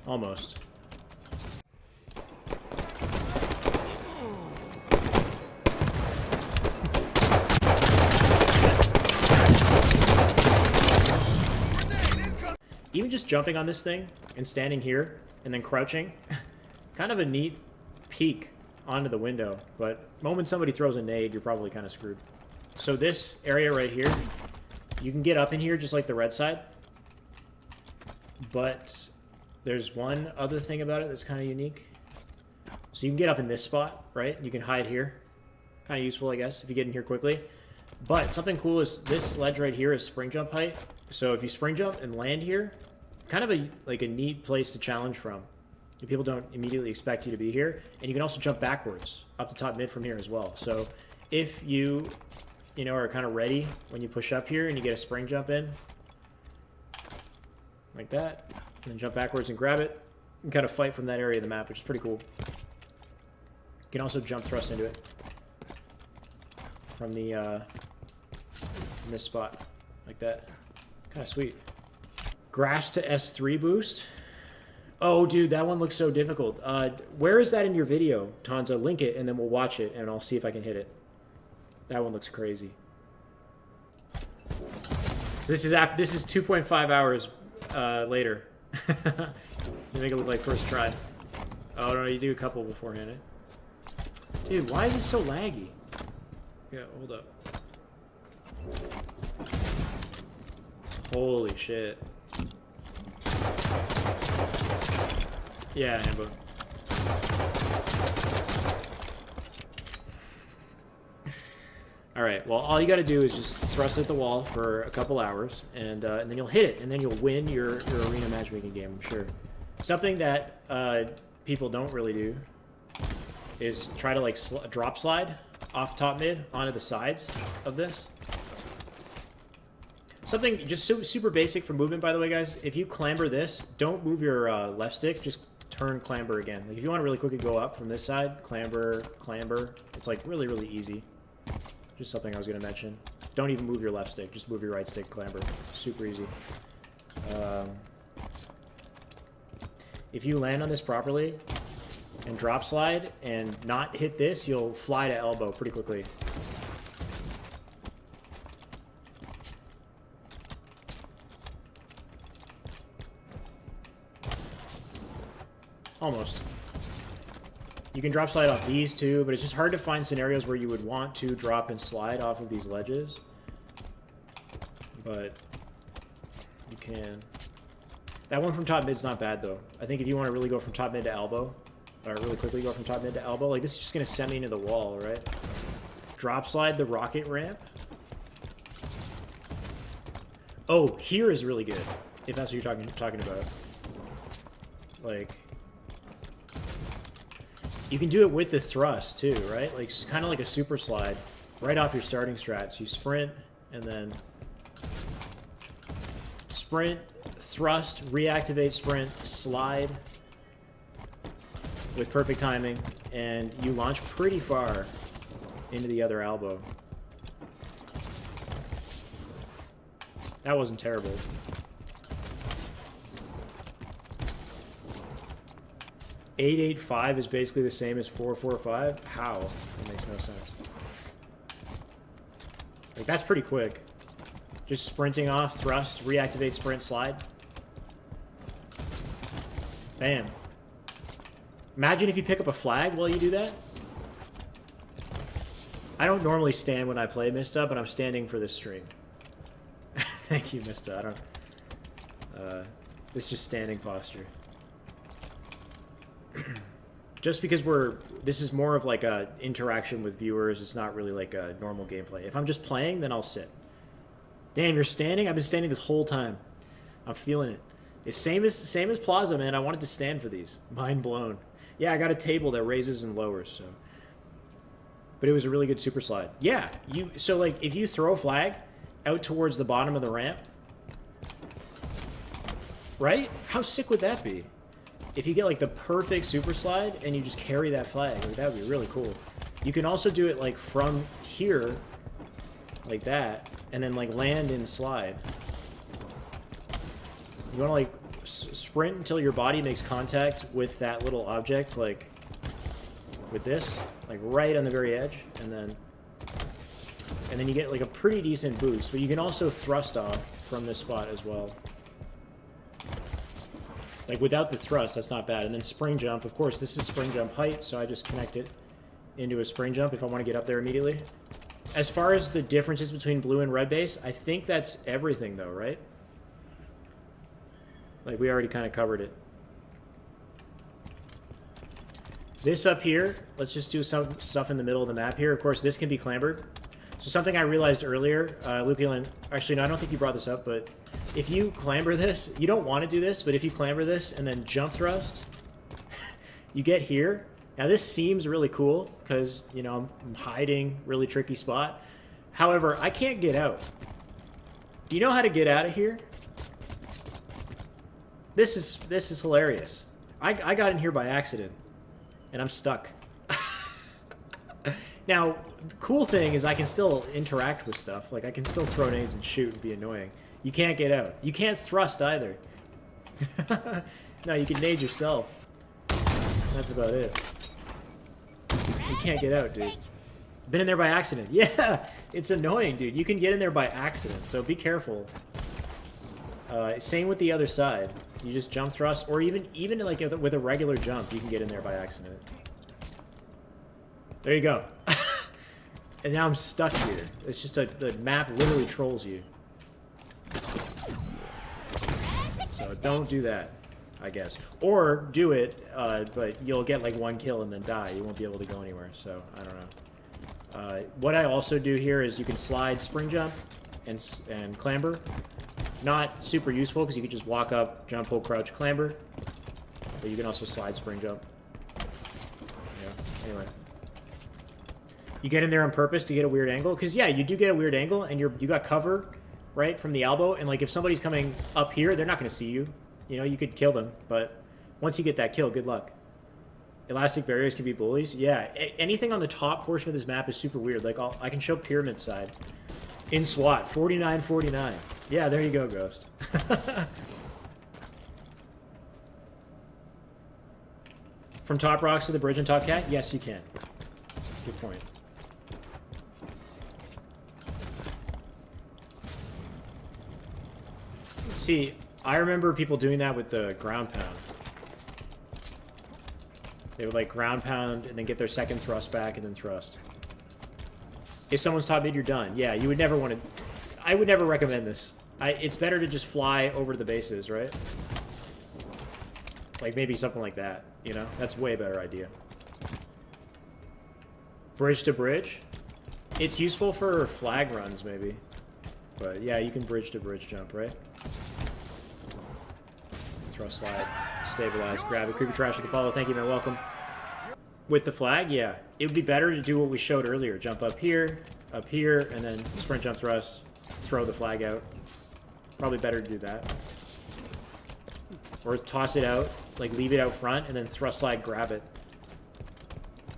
Almost. Even just jumping on this thing and standing here and then crouching, kind of a neat peek onto the window. But the moment somebody throws a nade, you're probably kind of screwed. So this area right here, you can get up in here just like the red side. But there's one other thing about it that's kind of unique. So you can get up in this spot, right? You can hide here. Kind of useful, I guess, if you get in here quickly. But something cool is this ledge right here is spring jump height. So if you spring jump and land here, kind of a neat place to challenge from. People don't immediately expect you to be here. And you can also jump backwards up to top mid from here as well. So if you are kind of ready when you push up here and you get a spring jump in, like that, and then jump backwards and grab it, and kind of fight from that area of the map, which is pretty cool. You can also jump thrust into it from the from this spot, like that. Kind of sweet. Grass to S3 boost. Oh, dude, that one looks so difficult. Where is that in your video, Tanza? Link it, and then we'll watch it, and I'll see if I can hit it. That one looks crazy. So this is 2.5 hours later. You make it look like first try. Oh no, you do a couple beforehand. Eh? Dude, why is this so laggy? Yeah, hold up. Holy shit. Yeah, Ambo. Alright, well, all you gotta do is just thrust at the wall for a couple hours, and then you'll hit it, and then you'll win your arena matchmaking game, I'm sure. Something that people don't really do is try to, like, drop slide off top mid onto the sides of this. Something just super basic for movement, by the way, guys. If you clamber this, don't move your left stick, just turn clamber again. Like, if you want to really quickly go up from this side, clamber, clamber. It's, like, really, really easy. Just something I was going to mention. Don't even move your left stick. Just move your right stick, clamber. Super easy. If you land on this properly and drop slide and not hit this, you'll fly to elbow pretty quickly. Almost. You can drop slide off these too, but it's just hard to find scenarios where you would want to drop and slide off of these ledges. But you can. That one from top mid's not bad though. I think if you want to really go from top mid to elbow, or really quickly go from top mid to elbow, like this is just gonna send me into the wall, right? Drop slide the rocket ramp. Oh, here is really good, if that's what you're talking about. Like, you can do it with the thrust too, right? Like, kind of like a super slide, right off your starting strats. You sprint and then sprint, thrust, reactivate sprint, slide with perfect timing, and you launch pretty far into the other elbow. That wasn't terrible. .885 is basically the same as 445. How? That makes no sense. Like, that's pretty quick. Just sprinting off, thrust, reactivate, sprint, slide. Bam. Imagine if you pick up a flag while you do that. I don't normally stand when I play Mista, but I'm standing for this stream. Thank you, Mista. I don't... it's just standing posture. Just because this is more of like a interaction with viewers, it's not really like a normal gameplay. If I'm just playing, then I'll sit. Damn, you're standing? I've been standing this whole time. I'm feeling it. It's same as Plaza, man. I wanted to stand for these. Mind blown. Yeah, I got a table that raises and lowers, so. But it was a really good super slide. Yeah, so like if you throw a flag out towards the bottom of the ramp, right? How sick would that be? If you get like the perfect super slide and you just carry that flag, like, that would be really cool. You can also do it like from here, like that, and then like land and slide. You want to like sprint until your body makes contact with that little object, like with this, like right on the very edge, and then you get like a pretty decent boost. But you can also thrust off from this spot as well. Like without the thrust, that's not bad. And then spring jump, of course, this is spring jump height, so I just connect it into a spring jump if I want to get up there immediately. As far as the differences between blue and red base, I think that's everything though, right? Like we already kind of covered it. This up here, let's just do some stuff in the middle of the map here. Of course, this can be clambered. So something I realized earlier, Eluculent, actually, no, I don't think you brought this up, but if you clamber this, you don't want to do this, but if you clamber this and then jump thrust, you get here. Now, this seems really cool because, you know, I'm hiding, really tricky spot. However, I can't get out. Do you know how to get out of here? This is hilarious. I got in here by accident, and I'm stuck. Now, the cool thing is I can still interact with stuff. Like, I can still throw nades and shoot and be annoying. You can't get out. You can't thrust either. No, you can nade yourself. That's about it. You can't get out, dude. Been in there by accident. Yeah, it's annoying, dude. You can get in there by accident, so be careful. Same with the other side. You just jump thrust, or even like with a regular jump, you can get in there by accident. There you go. And now I'm stuck here. It's just the map literally trolls you. So don't do that, I guess. Or do it, but you'll get like one kill and then die. You won't be able to go anywhere, so I don't know. What I also do here is you can slide spring jump and clamber. Not super useful because you can just walk up, jump, hold, crouch, clamber. But you can also slide spring jump. Yeah, anyway. You get in there on purpose to get a weird angle. Because, yeah, you do get a weird angle, and you got cover, right, from the elbow. And, like, if somebody's coming up here, they're not going to see you. You know, you could kill them. But once you get that kill, good luck. Elastic barriers can be bullies. Yeah, anything on the top portion of this map is super weird. Like, I can show pyramid side. In SWAT, 49-49. Yeah, there you go, Ghost. From top rocks to the bridge and top cat? Yes, you can. Good point. See, I remember people doing that with the ground pound. They would like ground pound and then get their second thrust back and then thrust. If someone's top mid, you're done. Yeah, you would never want to... I would never recommend this. It's better to just fly over the bases, right? Like maybe something like that, you know? That's way better idea. Bridge to bridge? It's useful for flag runs, maybe. But yeah, you can bridge to bridge jump, right? Throw slide, stabilize, grab it. Creepy trash with the follow. Thank you, man. Welcome. With the flag, yeah. It would be better to do what we showed earlier. Jump up here, and then sprint, jump, thrust, throw the flag out. Probably better to do that. Or toss it out, like leave it out front, and then thrust slide, grab it.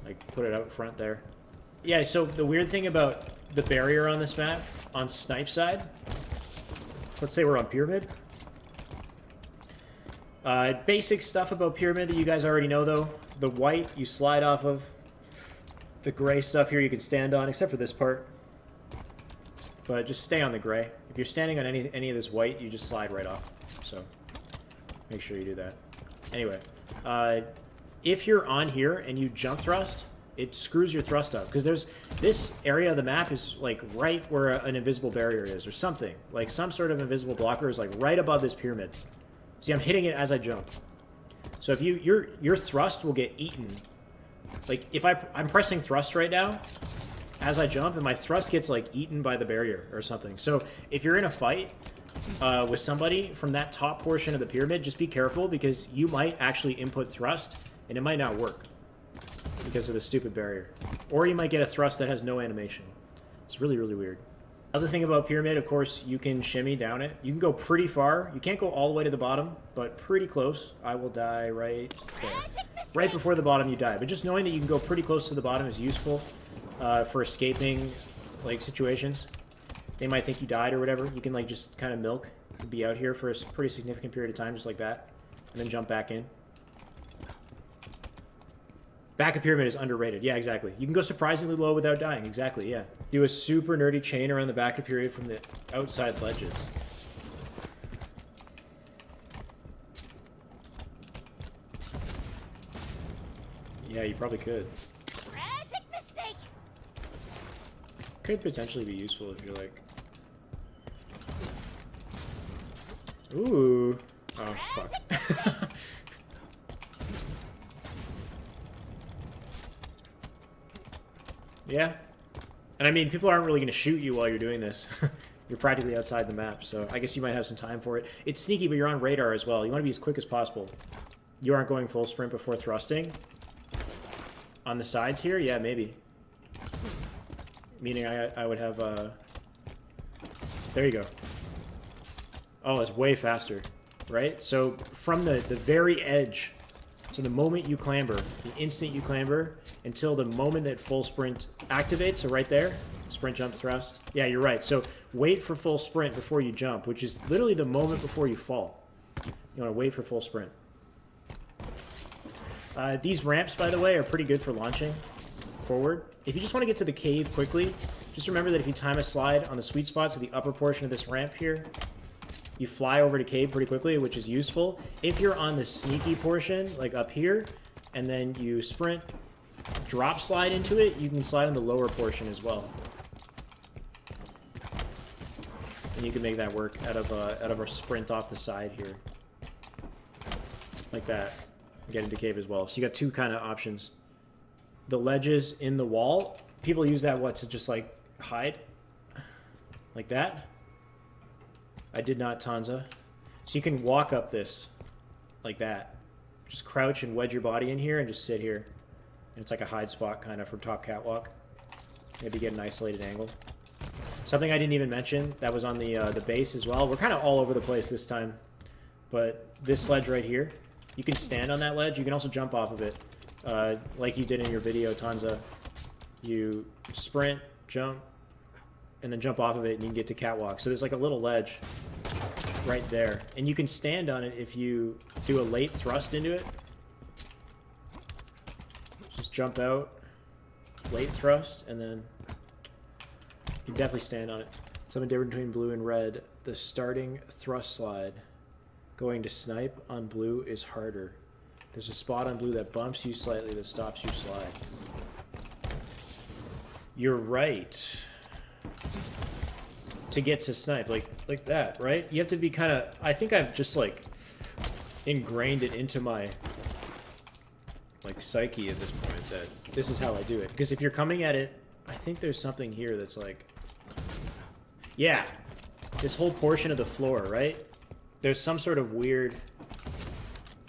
Like put it out front there. Yeah, so the weird thing about the barrier on this map, on Snipe side, let's say we're on Pyramid. Basic stuff about Pyramid that you guys already know, though. The white you slide off of. The gray stuff here you can stand on, except for this part. But just stay on the gray. If you're standing on any of this white, you just slide right off. So make sure you do that. Anyway, if you're on here and you jump thrust, it screws your thrust up. Because there's this area of the map is like right where an invisible barrier is or something. Like some sort of invisible blocker is like right above this pyramid. See, I'm hitting it as I jump. So if your thrust will get eaten. Like if I'm pressing thrust right now as I jump, and my thrust gets like eaten by the barrier or something. So if you're in a fight with somebody from that top portion of the pyramid, just be careful because you might actually input thrust and it might not work because of the stupid barrier. Or you might get a thrust that has no animation. It's really, really weird. Other thing about Pyramid, of course, you can shimmy down it. You can go pretty far. You can't go all the way to the bottom, but pretty close. I will die right there. Right before the bottom, you die. But just knowing that you can go pretty close to the bottom is useful for escaping, like, situations. They might think you died or whatever. You can, like, just kind of milk. Be out here for a pretty significant period of time, just like that. And then jump back in. Back of Pyramid is underrated. Yeah, exactly. You can go surprisingly low without dying. Exactly, yeah. Do a super nerdy chain around the back of Pyramid from the outside ledges. Yeah, you probably could. Tragic mistake. Could potentially be useful if you're like... Ooh. Oh, fuck. Yeah. And I mean, people aren't really going to shoot you while you're doing this. You're practically outside the map, so I guess you might have some time for it. It's sneaky, but you're on radar as well. You want to be as quick as possible. You aren't going full sprint before thrusting. On the sides here? Yeah, maybe. Meaning I would have... There you go. Oh, it's way faster, right? So from the very edge... So the moment you clamber, the instant you clamber, until the moment that full sprint activates, so right there, sprint, jump, thrust. Yeah, you're right. So wait for full sprint before you jump, which is literally the moment before you fall. You want to wait for full sprint. These ramps, by the way, are pretty good for launching forward. If you just want to get to the cave quickly, just remember that if you time a slide on the sweet spot, so the upper portion of this ramp here, you fly over to cave pretty quickly, which is useful. If you're on the sneaky portion, like up here, and then you sprint, drop slide into it, you can slide on the lower portion as well. And you can make that work out of a sprint off the side here. Like that. Get into cave as well. So you got two kind of options. The ledges in the wall, people use that, what, to just like hide? Like that? I did not, Tanza. So you can walk up this like that. Just crouch and wedge your body in here and just sit here. And it's like a hide spot kind of from top catwalk. Maybe get an isolated angle. Something I didn't even mention that was on the base as well. We're kind of all over the place this time. But this ledge right here, you can stand on that ledge. You can also jump off of it. Like you did in your video, Tanza. You sprint, jump, and then jump off of it, and you can get to catwalk. So there's like a little ledge right there. And you can stand on it if you do a late thrust into it. Just jump out, late thrust, and then you can definitely stand on it. Something different between blue and red. The starting thrust slide going to Snipe on blue is harder. There's a spot on blue that bumps you slightly that stops you slide. You're right. To get to Snipe, like that, right? You have to be kind of... I think I've just, like, ingrained it into my, like, psyche at this point that this is how I do it. Because if you're coming at it, I think there's something here that's, like... Yeah! This whole portion of the floor, right? There's some sort of weird...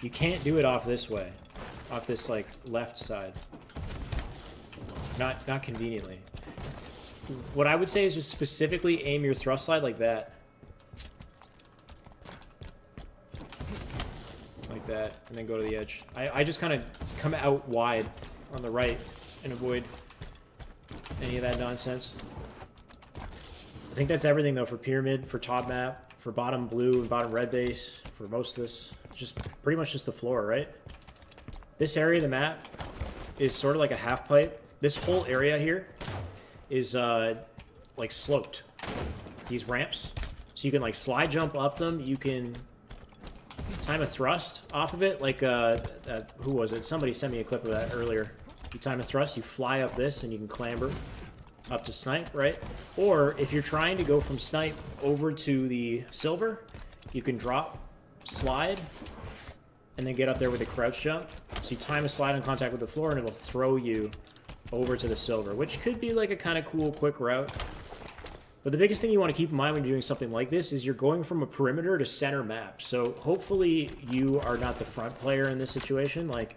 You can't do it off this way. Off this, like, left side. Not conveniently. What I would say is just specifically aim your thrust slide like that. Like that, and then go to the edge. I just kind of come out wide on the right and avoid any of that nonsense. I think that's everything, though, for pyramid, for top map, for bottom blue and bottom red base, for most of this. Just pretty much just the floor, right? This area of the map is sort of like a half pipe. This whole area here is like sloped. These ramps. So you can like slide jump up them. You can time a thrust off of it. Like, who was it? Somebody sent me a clip of that earlier. You time a thrust, you fly up this, and you can clamber up to Snipe, right? Or if you're trying to go from Snipe over to the silver, you can drop, slide, and then get up there with a crouch jump. So you time a slide on contact with the floor, and it'll throw you over to the silver, which could be like a kind of cool, quick route. But the biggest thing you want to keep in mind when you're doing something like this is you're going from a perimeter to center map. So hopefully you are not the front player in this situation. Like,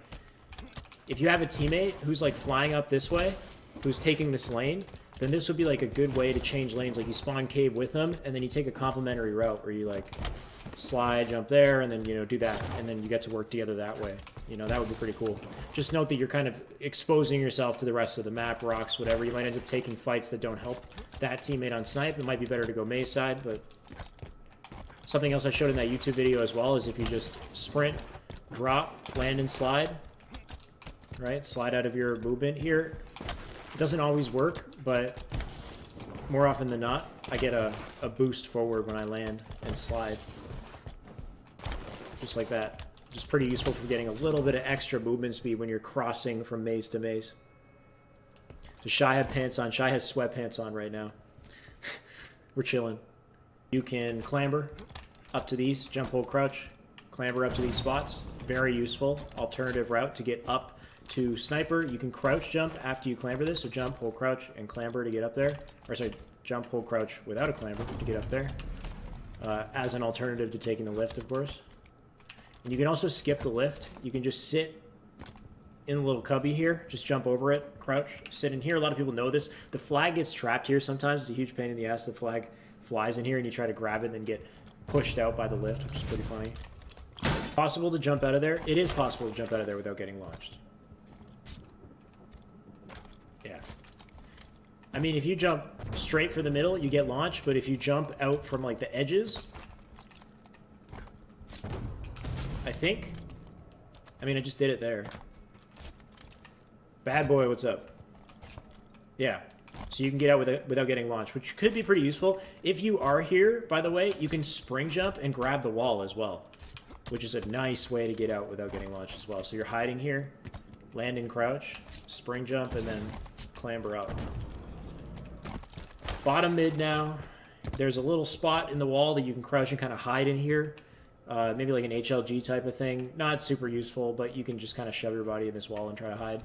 if you have a teammate who's like flying up this way, who's taking this lane, then this would be like a good way to change lanes. Like you spawn cave with them, and then you take a complementary route where you like slide, jump there, and then, you know, do that, and then you get to work together that way. You know, that would be pretty cool. Just note that you're kind of exposing yourself to the rest of the map, rocks, whatever. You might end up taking fights that don't help that teammate on Snipe. It might be better to go Maze side, but something else I showed in that YouTube video as well is if you just sprint, drop, land, and slide, right? Slide out of your movement here. It doesn't always work, but more often than not, I get a boost forward when I land and slide. Just like that. Just pretty useful for getting a little bit of extra movement speed when you're crossing from maze to maze. Does Shy have pants on? Shy has sweatpants on right now. We're chilling. You can clamber up to these, jump, hold, crouch, clamber up to these spots. Very useful alternative route to get up to Sniper. You can crouch jump after you clamber this, so jump, hold, crouch, and clamber to get up there. Or sorry, jump, hold, crouch without a clamber to get up there. As an alternative to taking the lift, of course. And you can also skip the lift. You can just sit in the little cubby here. Just jump over it, crouch, sit in here. A lot of people know this. The flag gets trapped here sometimes. It's a huge pain in the ass. The flag flies in here and you try to grab it and then get pushed out by the lift, which is pretty funny. Possible to jump out of there? It is possible to jump out of there without getting launched. Yeah. I mean, if you jump straight for the middle, you get launched, but if you jump out from like the edges, I think. I mean, I just did it there. Bad boy, what's up? Yeah. So you can get out without getting launched, which could be pretty useful. If you are here, by the way, you can spring jump and grab the wall as well, which is a nice way to get out without getting launched as well. So you're hiding here, land and crouch, spring jump, and then clamber up. Bottom mid now. There's a little spot in the wall that you can crouch and kind of hide in here. Maybe like an HLG type of thing. Not super useful, but you can just kind of shove your body in this wall and try to hide.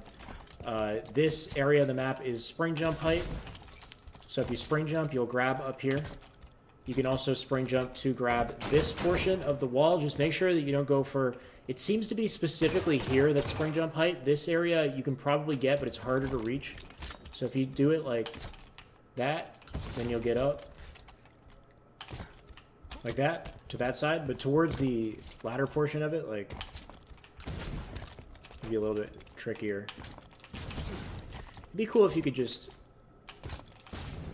This area of the map is spring jump height. So if you spring jump, you'll grab up here. You can also spring jump to grab this portion of the wall. Just make sure that you don't go for... It seems to be specifically here that spring jump height. This area you can probably get, but it's harder to reach. So if you do it like that, then you'll get up. Like that, to that side. But towards the ladder portion of it, like... It'd be a little bit trickier. It'd be cool if you could just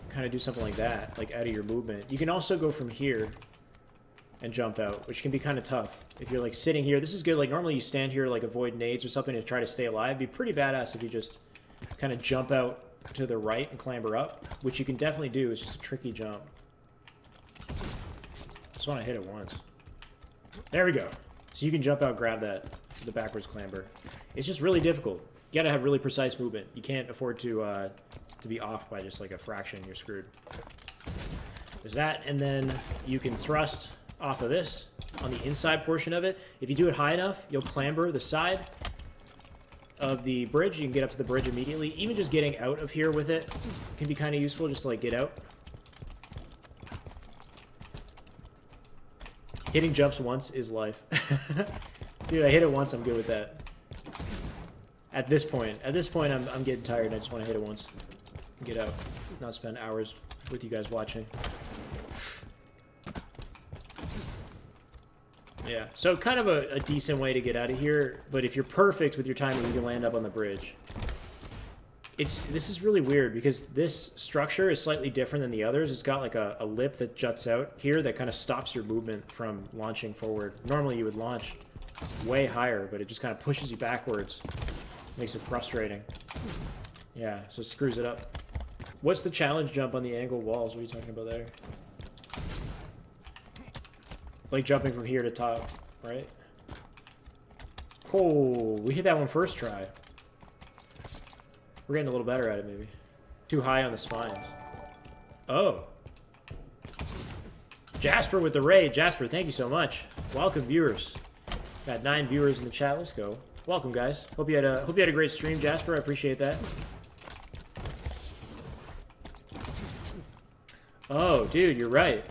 kind of do something like that, like out of your movement. You can also go from here and jump out, which can be kind of tough. If you're like sitting here, this is good. Like normally you stand here, like avoid nades or something to try to stay alive. It'd be pretty badass if you just kind of jump out to the right and clamber up, which you can definitely do. It's just a tricky jump. Just want to hit it once. There we go. So you can jump out, grab that the backwards clamber. It's just really difficult. You gotta have really precise movement. You can't afford to be off by just like a fraction. You're screwed. There's that, and then you can thrust off of this on the inside portion of it. If you do it high enough, you'll clamber the side of the bridge. You can get up to the bridge immediately. Even just getting out of here with it can be kind of useful, just to like get out. Hitting jumps once is life. Dude, I hit it once, I'm good with that. At this point, I'm getting tired. I just want to hit it once and get out. Not spend hours with you guys watching. Yeah, so kind of a decent way to get out of here, but if you're perfect with your timing, you can land up on the bridge. This is really weird because this structure is slightly different than the others. It's got like a lip that juts out here that kind of stops your movement from launching forward. Normally you would launch way higher, but it just kind of pushes you backwards. Makes it frustrating. Yeah, so it screws it up. What's the challenge jump on the angled walls? What are you talking about there? Like jumping from here to top, right? Oh, we hit that one first try. We're getting a little better at it, maybe. Too high on the spines. Oh. Jasper with the raid. Jasper, thank you so much. Welcome, viewers. Got 9 viewers in the chat. Let's go. Welcome, guys. Hope you had a great stream, Jasper. I appreciate that. Oh, dude, you're right.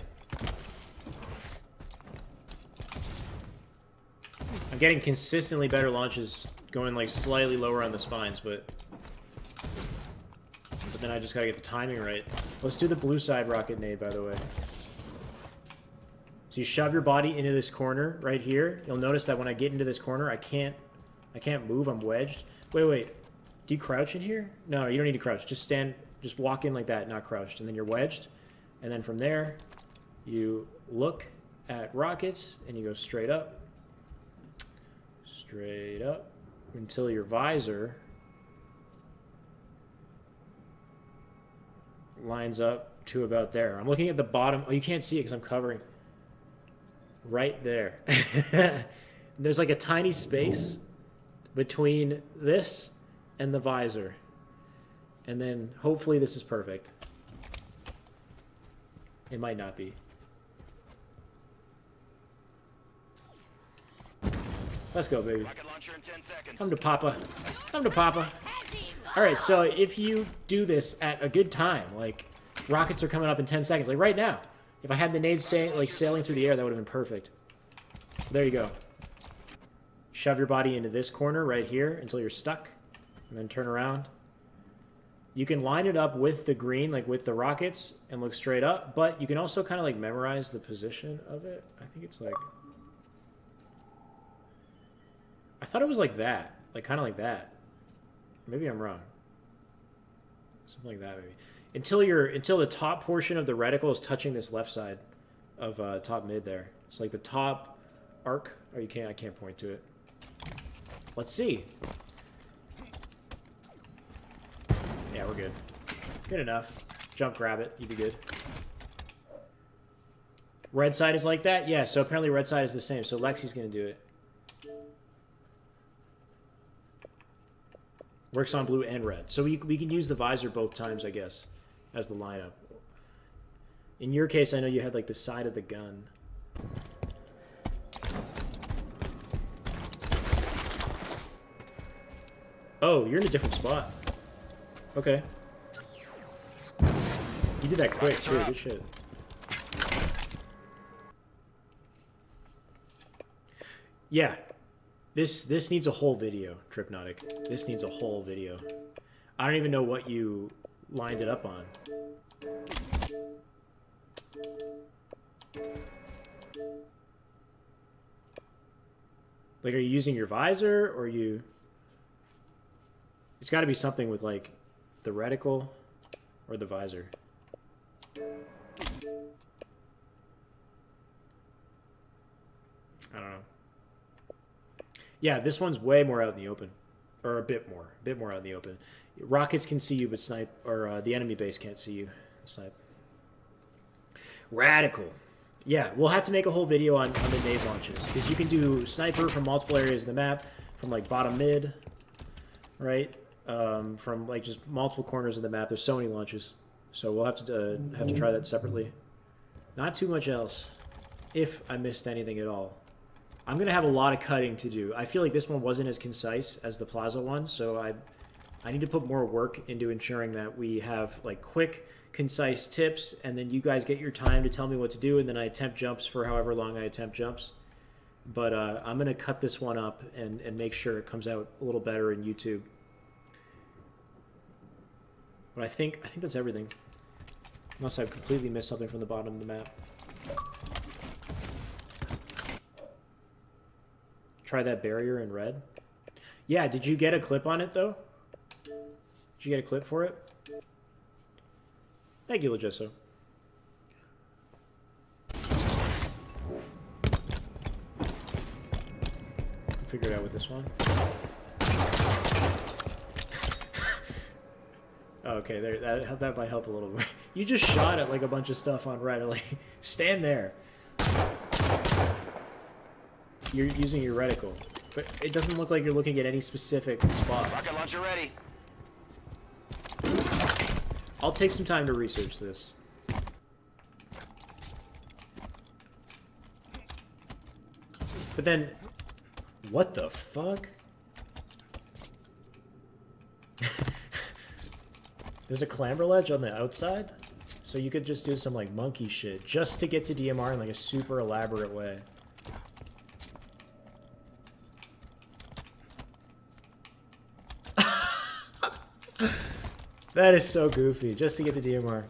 I'm getting consistently better launches going like slightly lower on the spines, but then I just gotta get the timing right. Let's do the blue side rocket nade, by the way. So you shove your body into this corner right here. You'll notice that when I get into this corner, I can't move. I'm wedged. Wait. Do you crouch in here? No, you don't need to crouch. Just stand, just walk in like that, not crouched, and then you're wedged. And then from there, you look at rockets and you go straight up. Straight up until your visor lines up to about there. I'm looking at the bottom. Oh, you can't see it because I'm covering. Right there. There's like a tiny space between this and the visor. And then hopefully this is perfect. It might not be. Let's go, baby. Rocket launcher in 10 seconds. Come to Papa. Come to Papa. Alright, so if you do this at a good time, like rockets are coming up in 10 seconds, like right now. If I had the nades sailing through the air, that would have been perfect. There you go. Shove your body into this corner right here until you're stuck. And then turn around. You can line it up with the green, like with the rockets, and look straight up. But you can also kind of like memorize the position of it. I think it's like... I thought it was like that. Like kind of like that. Maybe I'm wrong. Something like that, maybe. Until the top portion of the reticle is touching this left side of top mid there. It's like the top arc. Oh, I can't point to it. Let's see. Yeah, we're good. Good enough. Jump, grab it. You'd be good. Red side is like that? Yeah, so apparently red side is the same. So Lexi's going to do it. Works on blue and red. So we can use the visor both times, I guess, as the lineup. In your case, I know you had like the side of the gun. Oh, you're in a different spot. Okay. You did that quick, too. Good shit. Yeah. This needs a whole video, Tripnotic. This needs a whole video. I don't even know what you lined it up on. Like, are you using your visor, or you... It's got to be something with, like, the reticle or the visor. I don't know. Yeah, this one's way more out in the open. Or a bit more out in the open. Rockets can see you, but Snipe, or the enemy base can't see you. Snipe. Radical. Yeah, we'll have to make a whole video on the Nade launches. Because you can do Sniper from multiple areas of the map, from like bottom mid, right? From like just multiple corners of the map. There's so many launches. So we'll have to try that separately. Not too much else, if I missed anything at all. I'm going to have a lot of cutting to do. I feel like this one wasn't as concise as the Plaza one, so I need to put more work into ensuring that we have like quick, concise tips, and then you guys get your time to tell me what to do, and then I attempt jumps for however long I attempt jumps. But I'm going to cut this one up and make sure it comes out a little better in YouTube. But I think that's everything. Unless I've completely missed something from the bottom of the map. Try that barrier in red. Yeah, did you get a clip on it, though? Did you get a clip for it? Thank you, Legesso. Figure it out with this one. Okay, there. That might help a little bit. You just shot at like a bunch of stuff on red. Like, stand there. You're using your reticle, but it doesn't look like you're looking at any specific spot. Rocket launcher ready. I'll take some time to research this. But then, what the fuck? There's a clamber ledge on the outside, so you could just do some like monkey shit just to get to DMR in like a super elaborate way. That is so goofy, just to get to DMR.